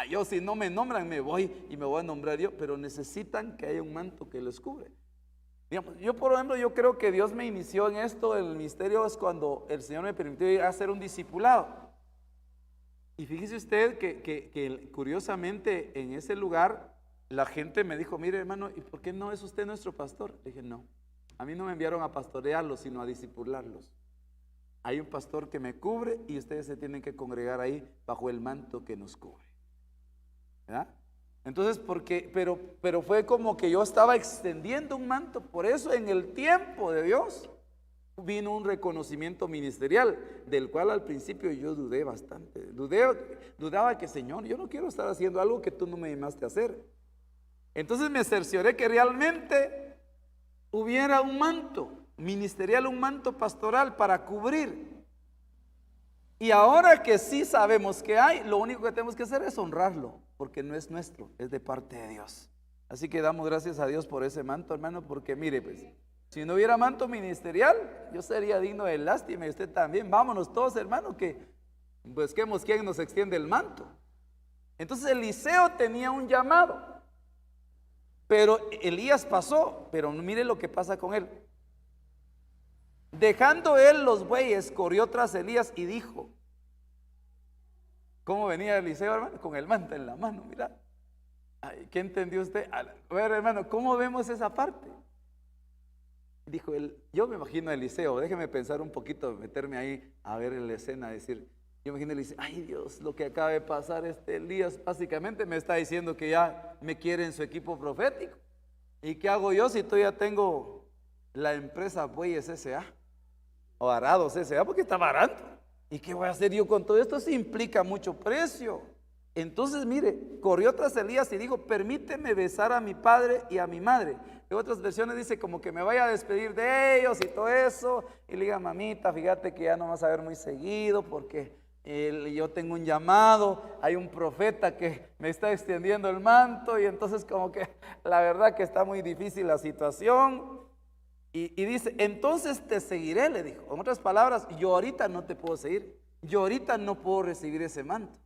Yo si no me nombran me voy y me voy a nombrar yo, pero necesitan que haya un manto que les cubre. Digamos, yo por ejemplo, yo creo que Dios me inició en esto, el ministerio es cuando el Señor me permitió ir a hacer un discipulado. Y fíjese usted que curiosamente en ese lugar la gente me dijo, mire hermano, ¿y por qué no es usted nuestro pastor? Le dije, no, a mí no me enviaron a pastorearlos, sino a discipularlos. Hay un pastor que me cubre y ustedes se tienen que congregar ahí bajo el manto que nos cubre. ¿Verdad? Entonces, pero fue como que yo estaba extendiendo un manto. Por eso en el tiempo de Dios vino un reconocimiento ministerial, del cual al principio yo dudé bastante. Dudaba que, Señor, yo no quiero estar haciendo algo que tú no me llamaste a hacer. Entonces me cercioré que realmente hubiera un manto ministerial, un manto pastoral para cubrir. Y ahora que sí sabemos que hay, lo único que tenemos que hacer es honrarlo, porque no es nuestro, es de parte de Dios. Así que damos gracias a Dios por ese manto, hermano, porque mire, pues, si no hubiera manto ministerial, yo sería digno de lástima y usted también. Vámonos todos, hermano, que busquemos quién nos extiende el manto. Entonces Eliseo tenía un llamado, pero Elías pasó, pero mire lo que pasa con él. Dejando él los bueyes, corrió tras Elías y dijo, ¿cómo venía Eliseo, hermano? Con el manto en la mano, mira. Ay, ¿qué entendió usted? A ver, hermano, ¿cómo vemos esa parte? Dijo él, yo me imagino a Eliseo, déjeme pensar un poquito, meterme ahí a ver la escena, decir, yo me imagino a Eliseo, ay Dios, lo que acaba de pasar Elías básicamente me está diciendo que ya me quiere en su equipo profético. ¿Y qué hago yo si todavía tengo la empresa Bueyes S.A. o Arados S.A. porque está barato? ¿Y qué voy a hacer yo con todo esto? Sí implica mucho precio. Entonces mire, corrió tras Elías y dijo, permíteme besar a mi padre y a mi madre. En otras versiones dice como que me vaya a despedir de ellos y todo eso, y le diga, mamita, fíjate que ya no vas a ver muy seguido porque yo tengo un llamado, hay un profeta que me está extendiendo el manto, y entonces como que la verdad que está muy difícil la situación. Y dice, entonces te seguiré, le dijo. En otras palabras, yo ahorita no te puedo seguir, yo ahorita no puedo recibir ese manto.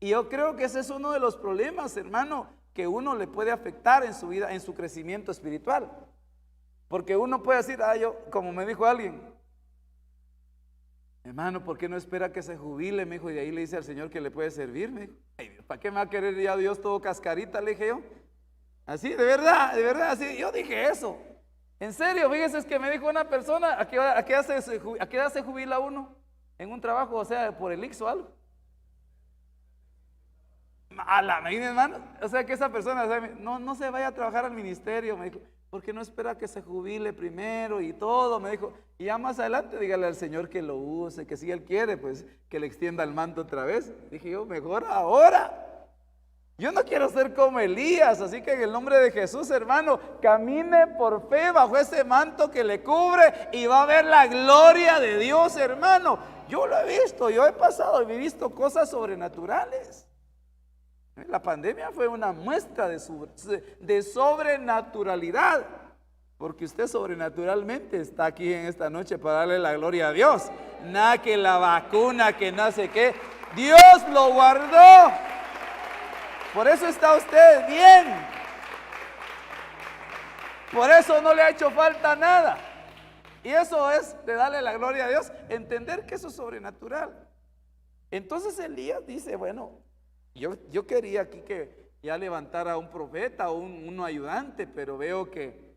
Y yo creo que ese es uno de los problemas, hermano, que uno le puede afectar en su vida, en su crecimiento espiritual. Porque uno puede decir, yo, como me dijo alguien, hermano, ¿por qué no espera que se jubile? Me dijo, y de ahí le dice al Señor que le puede servir. Me dijo, ¿para qué me va a querer ya Dios todo cascarita? Le dije yo. Así, de verdad, así, yo dije eso. En serio, fíjese, es que me dijo una persona, ¿a qué edad se jubila uno en un trabajo? O sea, por el IX o algo. A la medida, hermano, o sea que esa persona no se vaya a trabajar al ministerio, me dijo, porque no espera que se jubile primero y todo, me dijo, y ya más adelante dígale al Señor que lo use, que si Él quiere, pues que le extienda el manto otra vez. Dije yo, mejor ahora. Yo no quiero ser como Elías, así que en el nombre de Jesús, hermano, camine por fe bajo ese manto que le cubre y va a ver la gloria de Dios, hermano. Yo lo he visto, yo he pasado y he visto cosas sobrenaturales. La pandemia fue una muestra de sobrenaturalidad, porque usted sobrenaturalmente está aquí en esta noche para darle la gloria a Dios. Nada que la vacuna, que no sé qué, Dios lo guardó. Por eso está usted bien. Por eso no le ha hecho falta nada. Y eso es de darle la gloria a Dios, entender que eso es sobrenatural. Entonces Elías dice, bueno, yo quería aquí que ya levantar a un profeta o un ayudante, pero veo que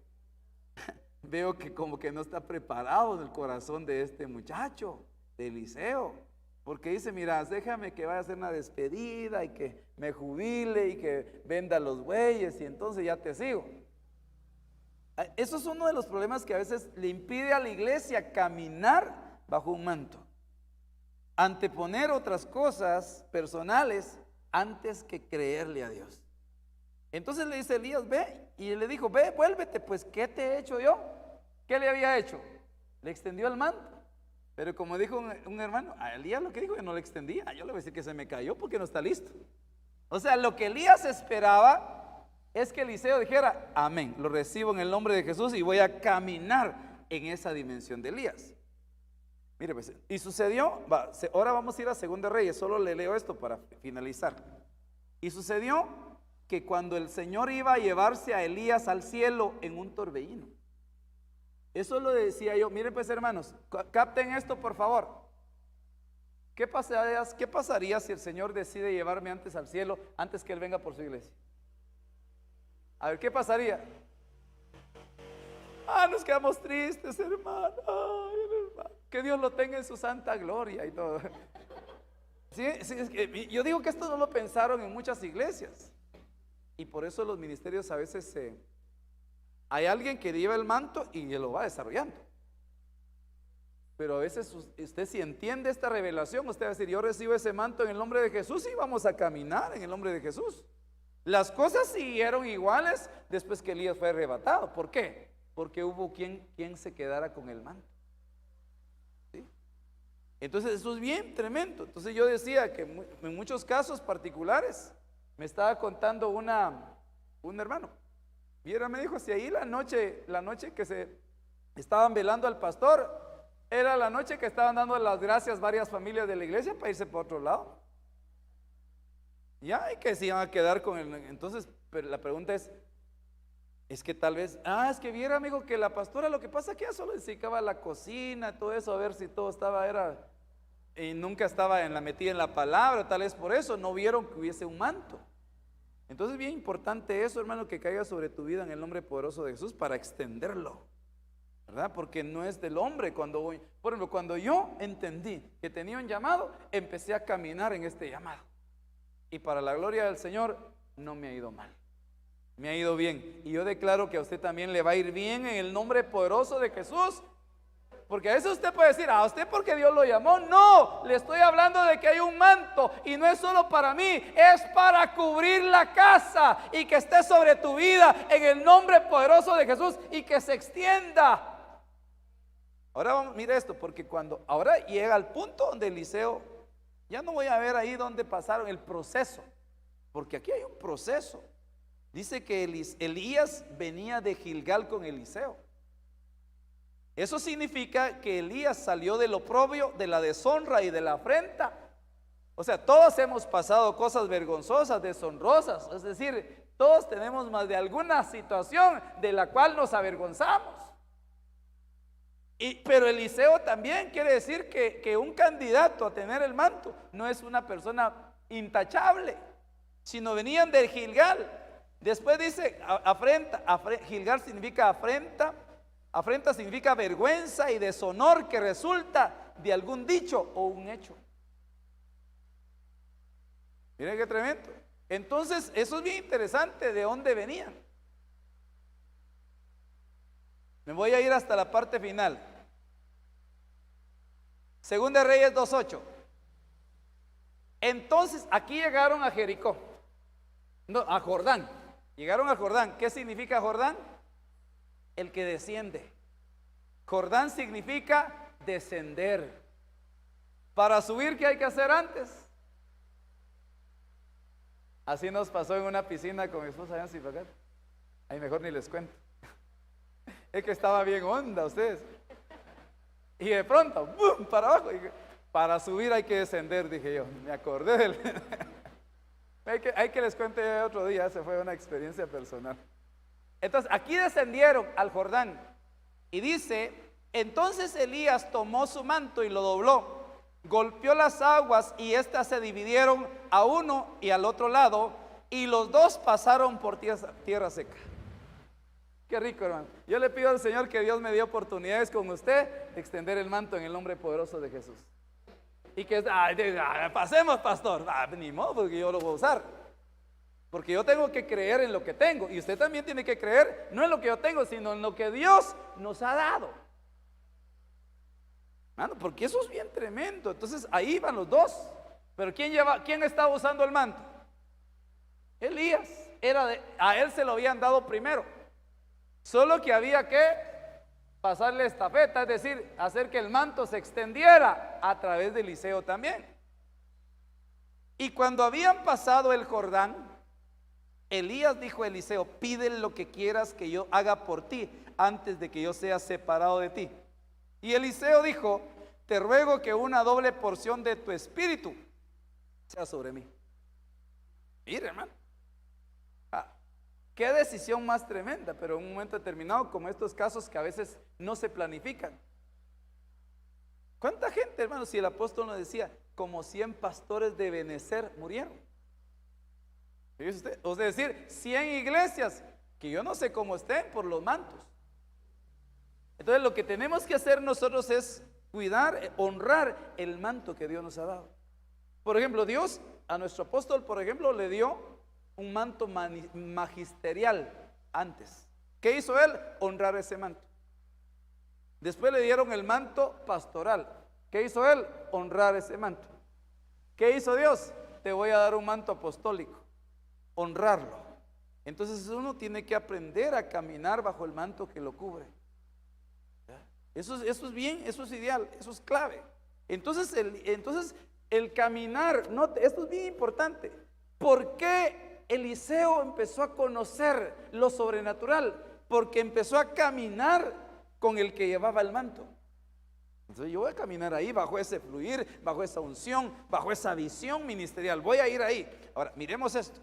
como que no está preparado en el corazón de este muchacho, de Eliseo, porque dice, mira, déjame que vaya a hacer una despedida y que me jubile y que venda los bueyes y entonces ya te sigo. Eso es uno de los problemas que a veces le impide a la iglesia caminar bajo un manto, anteponer otras cosas personales antes que creerle a Dios. Entonces le dice Elías, ve, y le dijo, ve, vuélvete, pues ¿qué te he hecho yo? ¿Qué le había hecho? Le extendió el manto, pero como dijo un hermano, a Elías lo que dijo que no le extendía, yo le voy a decir que se me cayó porque no está listo. O sea, lo que Elías esperaba es que Eliseo dijera, amén, lo recibo en el nombre de Jesús y voy a caminar en esa dimensión de Elías. Mire pues, y sucedió, ahora vamos a ir a Segunda Reyes, solo le leo esto para finalizar. Y sucedió que cuando el Señor iba a llevarse a Elías al cielo en un torbellino. Eso lo decía yo, miren pues hermanos, capten esto por favor. ¿Qué pasaría si el Señor decide llevarme antes al cielo, antes que Él venga por su iglesia? A ver, ¿qué pasaría? Nos quedamos tristes, hermano. Hermano. Que Dios lo tenga en su santa gloria y todo. Sí, es que yo digo que esto no lo pensaron en muchas iglesias. Y por eso los ministerios a veces hay alguien que lleva el manto y lo va desarrollando. Pero a veces usted, si entiende esta revelación, usted va a decir, yo recibo ese manto en el nombre de Jesús y vamos a caminar en el nombre de Jesús. Las cosas siguieron iguales después que Elías fue arrebatado. ¿Por qué? Porque hubo quien se quedara con el manto. ¿Sí? Entonces eso es bien tremendo. Entonces yo decía que en muchos casos particulares, me estaba contando un hermano. Y él me dijo, si ahí la noche que se estaban velando al pastor, era la noche que estaban dando las gracias varias familias de la iglesia para irse por otro lado. Ya, y que se iban a quedar con él. Entonces, pero la pregunta es que tal vez, es que viera, amigo, que la pastora, lo que pasa es que ella solo dedicaba a la cocina, todo eso, a ver si todo estaba, y nunca estaba metida en la palabra, tal vez por eso no vieron que hubiese un manto. Entonces es bien importante eso, hermano, que caiga sobre tu vida en el nombre poderoso de Jesús para extenderlo, ¿verdad? Porque no es del hombre. Por ejemplo, cuando yo entendí que tenía un llamado, empecé a caminar en este llamado. Y para la gloria del Señor, no me ha ido mal, me ha ido bien. Y yo declaro que a usted también le va a ir bien en el nombre poderoso de Jesús. Porque a veces usted puede decir, a usted porque Dios lo llamó. No, le estoy hablando de que hay un manto y no es solo para mí, es para cubrir la casa y que esté sobre tu vida en el nombre poderoso de Jesús y que se extienda. Ahora mire esto, porque ahora llega al punto donde Eliseo, ya no voy a ver ahí donde pasaron el proceso, porque aquí hay un proceso. Dice que Elías venía de Gilgal con Eliseo. Eso significa que Elías salió del oprobio, de la deshonra y de la afrenta. O sea, todos hemos pasado cosas vergonzosas, deshonrosas. Es decir, todos tenemos más de alguna situación de la cual nos avergonzamos. Pero Eliseo también quiere decir que un candidato a tener el manto no es una persona intachable, sino venían de Gilgal. Después dice afrenta. Gilgal significa afrenta. Afrenta significa vergüenza y deshonor que resulta de algún dicho o un hecho. Miren qué tremendo. Entonces, eso es bien interesante, de dónde venían. Me voy a ir hasta la parte final. Segunda Reyes 2:8. Entonces, aquí llegaron a Jericó. No, a Jordán. Llegaron a Jordán. ¿Qué significa Jordán? El que desciende. Jordán significa descender. Para subir, ¿qué hay que hacer antes? Así nos pasó en una piscina con mi esposa allá en Zipacat. Ahí mejor ni les cuento. Es que estaba bien honda ustedes. Y de pronto, ¡bum!, para abajo. Y para subir hay que descender, dije yo. Me acordé del... hay que les cuente otro día, esa fue una experiencia personal. Entonces, aquí descendieron al Jordán. Y dice, entonces Elías tomó su manto y lo dobló, golpeó las aguas y éstas se dividieron a uno y al otro lado, y los dos pasaron por tierra seca. Qué rico, hermano. Yo le pido al Señor que Dios me dé oportunidades con usted de extender el manto en el nombre poderoso de Jesús. Y que pasemos, pastor. Ni modo, porque yo lo voy a usar. Porque yo tengo que creer en lo que tengo. Y usted también tiene que creer, no en lo que yo tengo, sino en lo que Dios nos ha dado. Hermano, porque eso es bien tremendo. Entonces ahí van los dos. Pero ¿quién estaba usando el manto? Elías. A él se lo habían dado primero. Solo que había que pasarle estafeta, es decir, hacer que el manto se extendiera a través de Eliseo también. Y cuando habían pasado el Jordán, Elías dijo a Eliseo: pide lo que quieras que yo haga por ti antes de que yo sea separado de ti. Y Eliseo dijo: te ruego que una doble porción de tu espíritu sea sobre mí. Mire, hermano, qué decisión más tremenda, pero en un momento determinado, como estos casos que a veces no se planifican. ¿Cuánta gente, hermano? Si el apóstol nos decía, como 100 pastores de Benecer murieron. O sea, es decir, 100 iglesias que yo no sé cómo estén por los mantos. Entonces lo que tenemos que hacer nosotros es cuidar, honrar el manto que Dios nos ha dado. Por ejemplo, Dios a nuestro apóstol, por ejemplo, le dio un manto magisterial antes. ¿Qué hizo él? Honrar ese manto. Después le dieron el manto pastoral. ¿Qué hizo él? Honrar ese manto. ¿Qué hizo Dios? Te voy a dar un manto apostólico. Honrarlo. Entonces uno tiene que aprender a caminar bajo el manto que lo cubre. Eso es bien, eso es ideal, eso es clave. Entonces el caminar, esto es bien importante. ¿Por qué Eliseo empezó a conocer lo sobrenatural? Porque empezó a caminar con el que llevaba el manto. Entonces yo voy a caminar ahí bajo ese fluir, bajo esa unción, bajo esa visión ministerial. Voy a ir ahí. Ahora, miremos esto.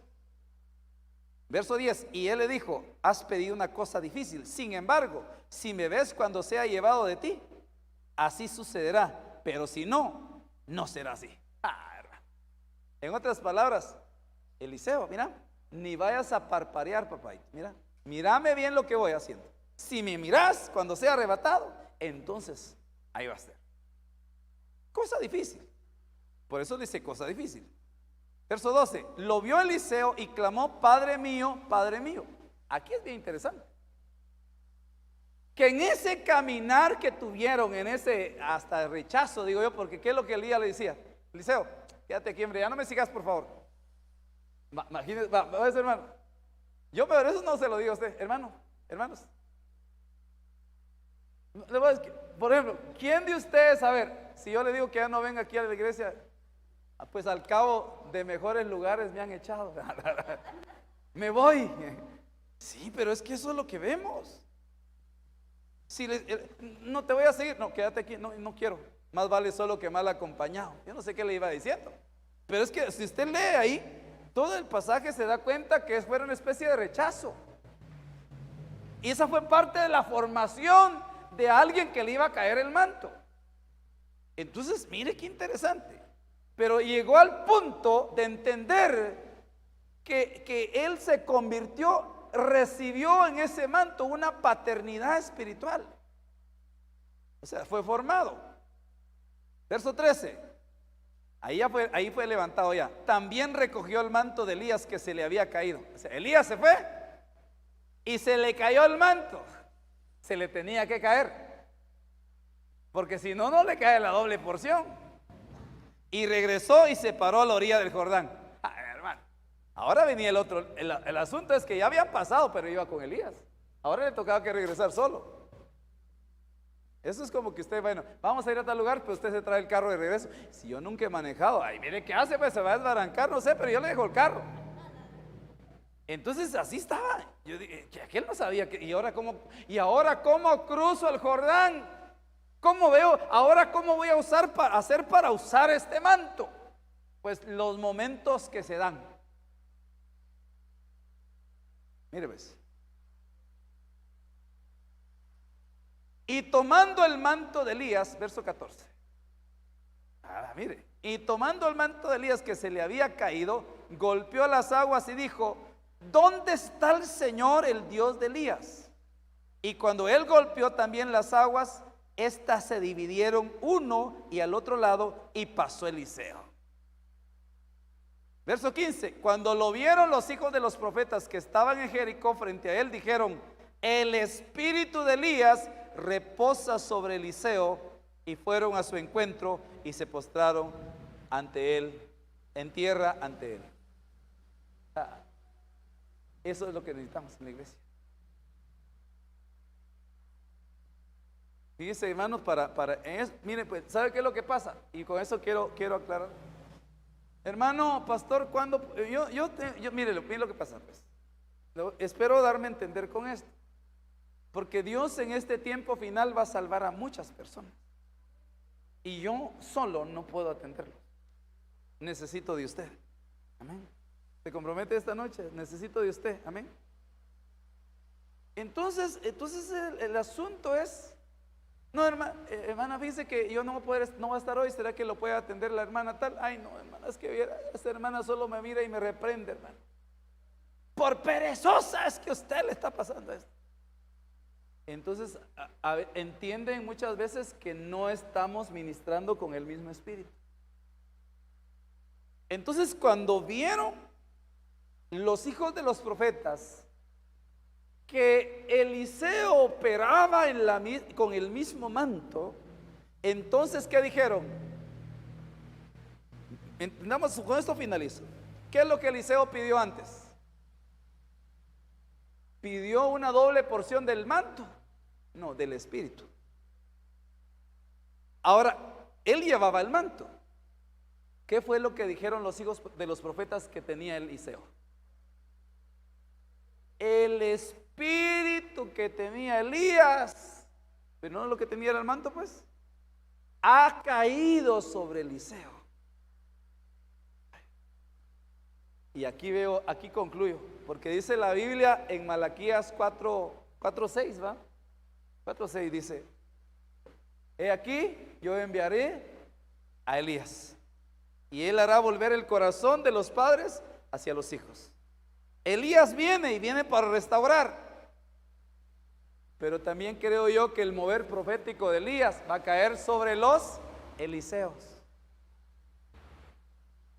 Verso 10, y él le dijo: has pedido una cosa difícil. Sin embargo, si me ves cuando sea llevado de ti, así sucederá. Pero si no, no será así. En otras palabras, Eliseo, mira, ni vayas a parpadear, papá. Mírame bien lo que voy haciendo. Si me miras cuando sea arrebatado, entonces ahí va a ser. Cosa difícil. Por eso dice cosa difícil. Verso 12, lo vio Eliseo y clamó: Padre mío, Padre mío. Aquí es bien interesante. Que en ese caminar que tuvieron, en ese hasta rechazo, digo yo, porque ¿qué es lo que Elías le decía? Eliseo, quédate aquí, hombre, ya no me sigas, por favor. Imagínese, va a decir, hermano. Pero eso no se lo digo a usted, hermanos. Por ejemplo, ¿quién de ustedes, a ver, si yo le digo que ya no venga aquí a la iglesia, pues al cabo de mejores lugares me han echado? Me voy. Sí, pero es que eso es lo que vemos. Si no te voy a seguir, no, quédate aquí, no quiero. Más vale solo que mal acompañado. Yo no sé qué le iba diciendo. Pero es que si usted lee ahí, todo el pasaje se da cuenta que fue una especie de rechazo. Y esa fue parte de la formación de alguien que le iba a caer el manto. Entonces, mire qué interesante. Pero llegó al punto de entender que él se convirtió, recibió en ese manto una paternidad espiritual. O sea, fue formado. Verso 13. Ahí fue levantado ya. También recogió el manto de Elías que se le había caído. O sea, Elías se fue y se le cayó el manto. Se le tenía que caer, porque si no, no le cae la doble porción. Y regresó y se paró a la orilla del Jordán. Hermano, ahora venía el otro. El asunto es que ya habían pasado, pero iba con Elías. Ahora le tocaba que regresar solo. Eso es como que usted, bueno, vamos a ir a tal lugar, pero usted se trae el carro de regreso. Si yo nunca he manejado, ay, mire qué hace, pues se va a desbarancar, no sé, pero yo le dejo el carro. Entonces así estaba. Yo dije, que aquel no sabía que, y ahora cómo cruzo el Jordán. ¿Cómo veo? Ahora cómo voy a hacer para usar este manto. Pues los momentos que se dan. Mire pues. Y tomando el manto de Elías, verso 14. Mire. Y tomando el manto de Elías que se le había caído, golpeó las aguas y dijo: ¿dónde está el Señor, el Dios de Elías? Y cuando él golpeó también las aguas, estas se dividieron uno y al otro lado, y pasó Eliseo. Verso 15: cuando lo vieron los hijos de los profetas que estaban en Jericó frente a él, dijeron: el espíritu de Elías reposa sobre Eliseo. Y fueron a su encuentro y se postraron ante él, en tierra ante él. Eso es lo que necesitamos en la iglesia. Fíjense, hermanos, mire, pues, ¿sabe qué es lo que pasa? Y con eso quiero aclarar. Hermano, pastor, cuando mire lo que pasa, pues. Espero darme a entender con esto. Porque Dios en este tiempo final va a salvar a muchas personas. Y yo solo no puedo atenderlo. Necesito de usted. Amén. ¿Se compromete esta noche? Necesito de usted. Amén. Entonces el asunto es: no, hermana, fíjese que yo no voy a estar hoy. ¿Será que lo puede atender la hermana tal? Ay, no, hermana, es que esta hermana solo me mira y me reprende, hermano. Por perezosa es que a usted le está pasando esto. Entonces, entienden muchas veces que no estamos ministrando con el mismo espíritu. Entonces, cuando vieron los hijos de los profetas que Eliseo operaba con el mismo manto, entonces, ¿qué dijeron? Entendamos, con esto finalizo. ¿Qué es lo que Eliseo pidió antes? ¿Pidió una doble porción del manto? No, del espíritu. Ahora, él llevaba el manto. ¿Qué fue lo que dijeron los hijos de los profetas que tenía Eliseo? El espíritu que tenía Elías, pero no lo que tenía era el manto, pues, ha caído sobre Eliseo. Y aquí concluyo, porque dice la Biblia en Malaquías 4:6, ¿va? 4:6 dice: he aquí, yo enviaré a Elías, y él hará volver el corazón de los padres hacia los hijos. Elías viene para restaurar, pero también creo yo que el mover profético de Elías va a caer sobre los Eliseos.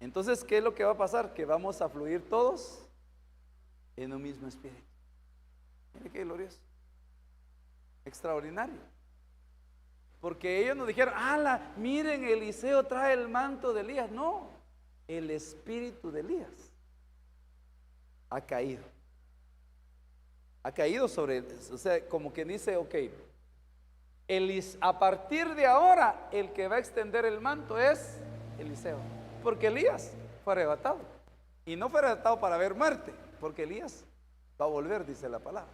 Entonces, ¿qué es lo que va a pasar? Que vamos a fluir todos en un mismo espíritu. Mire qué glorioso, extraordinario. Porque ellos nos dijeron: miren, Eliseo trae el manto de Elías. No, el espíritu de Elías ha caído. Ha caído sobre él. O sea, como quien dice: ok, a partir de ahora el que va a extender el manto es Eliseo. Porque Elías fue arrebatado. Y no fue arrebatado para ver muerte, porque Elías va a volver, dice la palabra.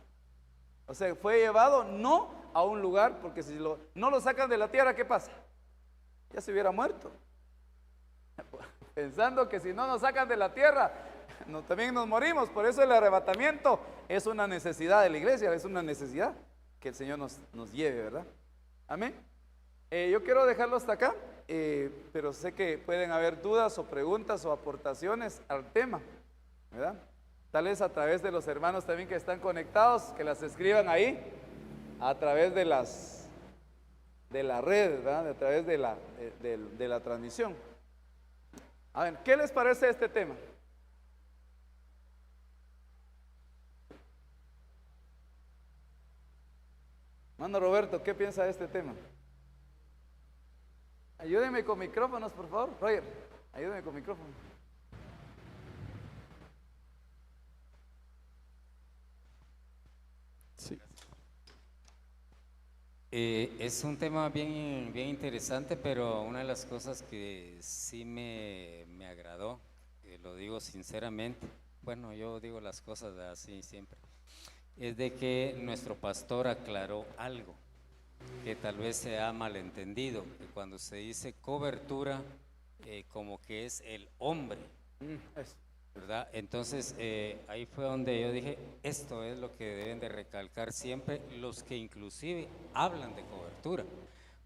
O sea, fue llevado no a un lugar, porque si no lo sacan de la tierra, ¿qué pasa? Ya se hubiera muerto. Pensando que si no nos sacan de la tierra, también nos morimos. Por eso el arrebatamiento es una necesidad de la iglesia, es una necesidad que el Señor nos lleve, ¿verdad? Amén. Yo quiero dejarlo hasta acá, pero sé que pueden haber dudas o preguntas o aportaciones al tema, ¿verdad? Tal vez a través de los hermanos también que están conectados, que las escriban ahí, a través de la red, ¿verdad? A través de la transmisión. A ver, ¿qué les parece este tema? Hermano Roberto, ¿qué piensa de este tema? Ayúdenme con micrófonos, por favor. Roger, ayúdenme con micrófono. Sí. Es un tema bien interesante, pero una de las cosas que sí me agradó, lo digo sinceramente, bueno, yo digo las cosas así siempre, es de que nuestro pastor aclaró algo que tal vez se ha malentendido, que cuando se dice cobertura, como que es el hombre, ¿verdad? Entonces ahí fue donde yo dije, esto es lo que deben de recalcar siempre los que inclusive hablan de cobertura,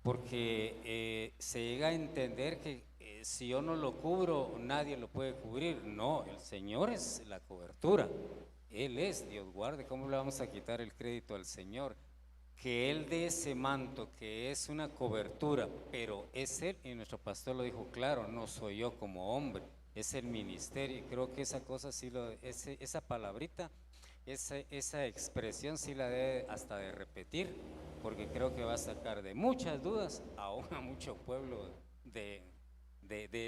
porque se llega a entender que si yo no lo cubro, nadie lo puede cubrir. No, el Señor es la cobertura. Él es, Dios guarde, ¿cómo le vamos a quitar el crédito al Señor? Que Él dé ese manto, que es una cobertura, pero es Él, y nuestro pastor lo dijo claro, no soy yo como hombre, es el ministerio. Y creo que esa cosa sí, esa palabrita, esa expresión sí la debe hasta de repetir, porque creo que va a sacar de muchas dudas aún a mucho pueblo de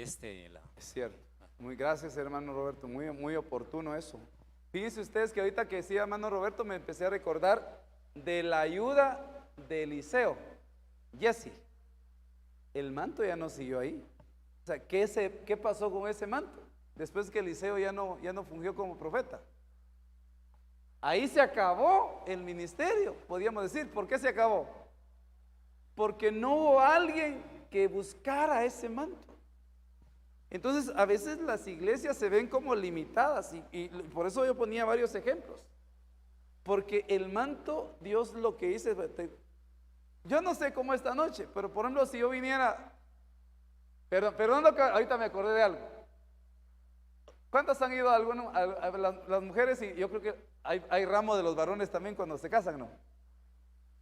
este lado. Es cierto. Muy gracias, hermano Roberto, muy, muy oportuno eso. Fíjense ustedes que ahorita que decía hermano Roberto, me empecé a recordar de la ayuda de Eliseo, Jesse. El manto ya no siguió ahí. O sea, ¿qué pasó con ese manto? Después que Eliseo ya no fungió como profeta. Ahí se acabó el ministerio, podríamos decir. ¿Por qué se acabó? Porque no hubo alguien que buscara ese manto. Entonces, a veces las iglesias se ven como limitadas y por eso yo ponía varios ejemplos. Porque el manto, Dios lo que dice, yo no sé cómo esta noche, pero por ejemplo, si yo viniera, perdón, ahorita me acordé de algo. ¿Cuántas han ido a las mujeres? Y yo creo que hay ramo de los varones también cuando se casan, ¿no?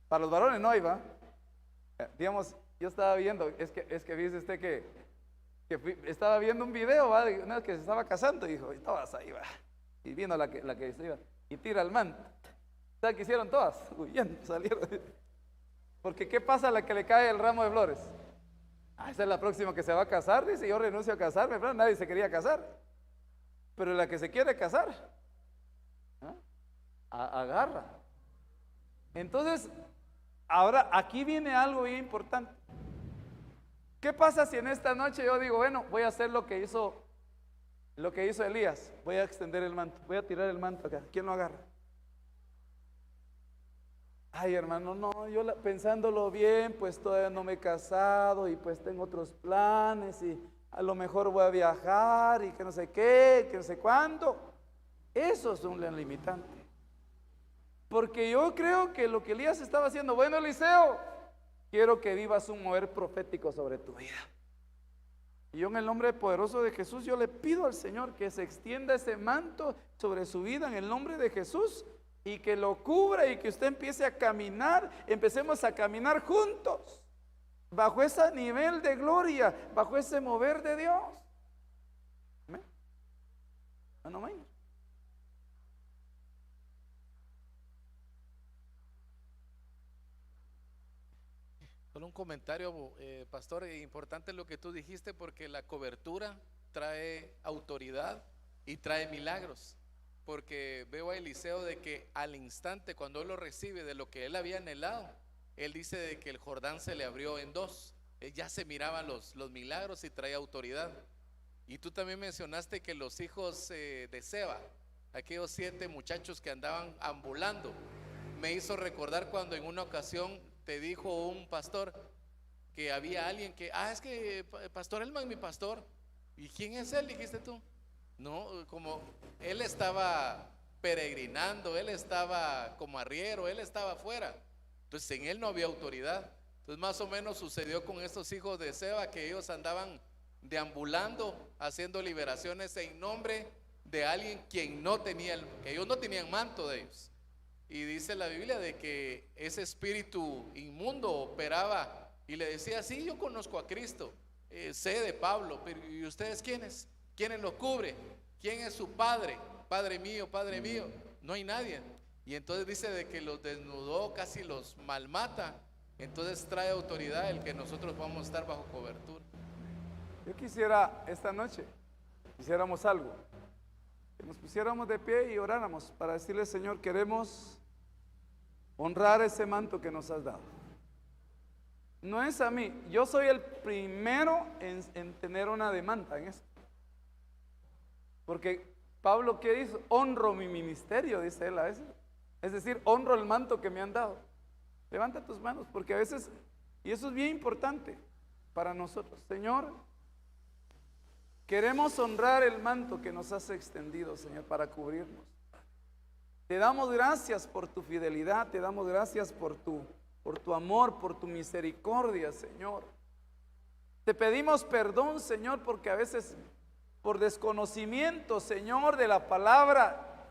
Para los varones no hay, ¿va? Digamos, yo estaba viendo, es que dice usted que estaba viendo un video, ¿va? De una que se estaba casando y dijo, y todas ahí, va. Y vino la que se iba y tira el manto. ¿Sabe qué hicieron todas? Huyendo, salieron. Porque ¿qué pasa a la que le cae el ramo de flores? Esa es la próxima que se va a casar, dice, yo renuncio a casarme, pero nadie se quería casar. Pero la que se quiere casar, agarra. Entonces, ahora aquí viene algo bien importante. ¿Qué pasa si en esta noche yo digo, bueno, voy a hacer lo que hizo Elías? Voy a extender el manto, voy a tirar el manto acá. ¿Quién lo agarra? Ay, hermano, no, yo pensándolo bien, pues todavía no me he casado y pues tengo otros planes y a lo mejor voy a viajar y que no sé qué, que no sé cuándo. Eso es un limitante. Porque yo creo que lo que Elías estaba haciendo, bueno, Eliseo, quiero que vivas un mover profético sobre tu vida. Y yo en el nombre poderoso de Jesús, yo le pido al Señor que se extienda ese manto sobre su vida en el nombre de Jesús y que lo cubra y que usted empiece a caminar, empecemos a caminar juntos, bajo ese nivel de gloria, bajo ese mover de Dios. ¿Amén? Amén. Solo un comentario, pastor, importante lo que tú dijiste, porque la cobertura trae autoridad y trae milagros. Porque veo a Eliseo de que al instante, cuando él lo recibe de lo que él había anhelado, él dice de que el Jordán se le abrió en dos. Ya se miraban los milagros y traía autoridad. Y tú también mencionaste que los hijos de Seba, aquellos 7 muchachos que andaban ambulando, me hizo recordar cuando en una ocasión te dijo un pastor que había alguien que, es que Pastor Elman, mi pastor. ¿Y quién es él? Dijiste tú. No, como él estaba peregrinando, él estaba como arriero, él estaba afuera. Entonces en él no había autoridad. Entonces más o menos sucedió con estos hijos de Seba, que ellos andaban deambulando, haciendo liberaciones en nombre de alguien quien no tenía, que ellos no tenían manto de ellos. Y dice la Biblia de que ese espíritu inmundo operaba y le decía, sí, yo conozco a Cristo, sé de Pablo, pero ¿y ustedes quiénes? ¿Quiénes lo cubre? ¿Quién es su padre? Padre mío, no hay nadie. Y entonces dice de que los desnudó, casi los malmata. Entonces trae autoridad el que nosotros vamos a estar bajo cobertura. Yo quisiera esta noche, hiciéramos algo, que nos pusiéramos de pie y oráramos para decirle, Señor, queremos honrar ese manto que nos has dado. No es a mí, yo soy el primero en tener una demanda en eso. Porque Pablo, ¿qué dice? Honro mi ministerio, dice él a veces. Es decir, honro el manto que me han dado. Levanta tus manos, porque a veces, y eso es bien importante para nosotros. Señor, queremos honrar el manto que nos has extendido, Señor, para cubrirnos. Te damos gracias por tu fidelidad, te damos gracias por tu amor, por tu misericordia, Señor. Te pedimos perdón, Señor, porque a veces por desconocimiento, Señor, de la palabra,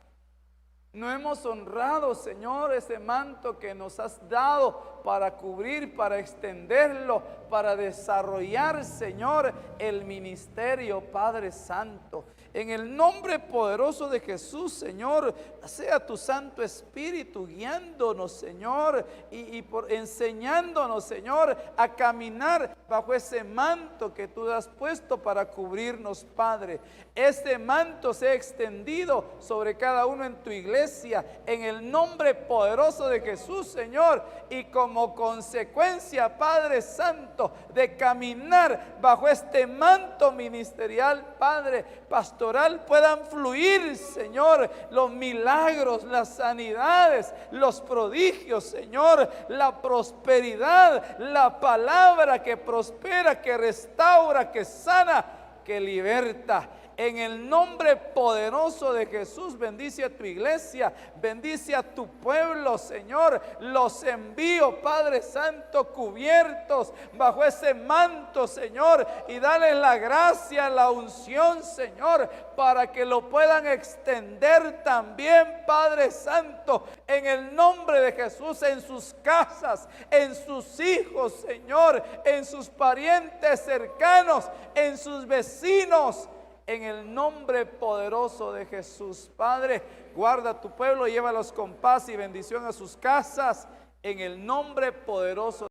no hemos honrado, Señor, ese manto que nos has dado para cubrir, para extenderlo, para desarrollar, Señor, el ministerio, Padre Santo. En el nombre poderoso de Jesús, Señor, sea tu Santo Espíritu guiándonos, Señor, y enseñándonos, Señor, a caminar bajo ese manto que tú has puesto para cubrirnos, Padre. Este manto sea extendido sobre cada uno en tu iglesia, en el nombre poderoso de Jesús, Señor, y como consecuencia, Padre Santo, de caminar bajo este manto ministerial, Padre, pastoral, puedan fluir, Señor, los milagros, las sanidades, los prodigios, Señor, la prosperidad, la palabra que prospera, que restaura, que sana, que liberta. En el nombre poderoso de Jesús, bendice a tu iglesia, bendice a tu pueblo, Señor. Los envío, Padre Santo, cubiertos bajo ese manto, Señor, y dale la gracia, la unción, Señor, para que lo puedan extender también, Padre Santo, en el nombre de Jesús, en sus casas, en sus hijos, Señor, en sus parientes cercanos, en sus vecinos. En el nombre poderoso de Jesús, Padre, guarda a tu pueblo, llévalos con paz y bendición a sus casas, en el nombre poderoso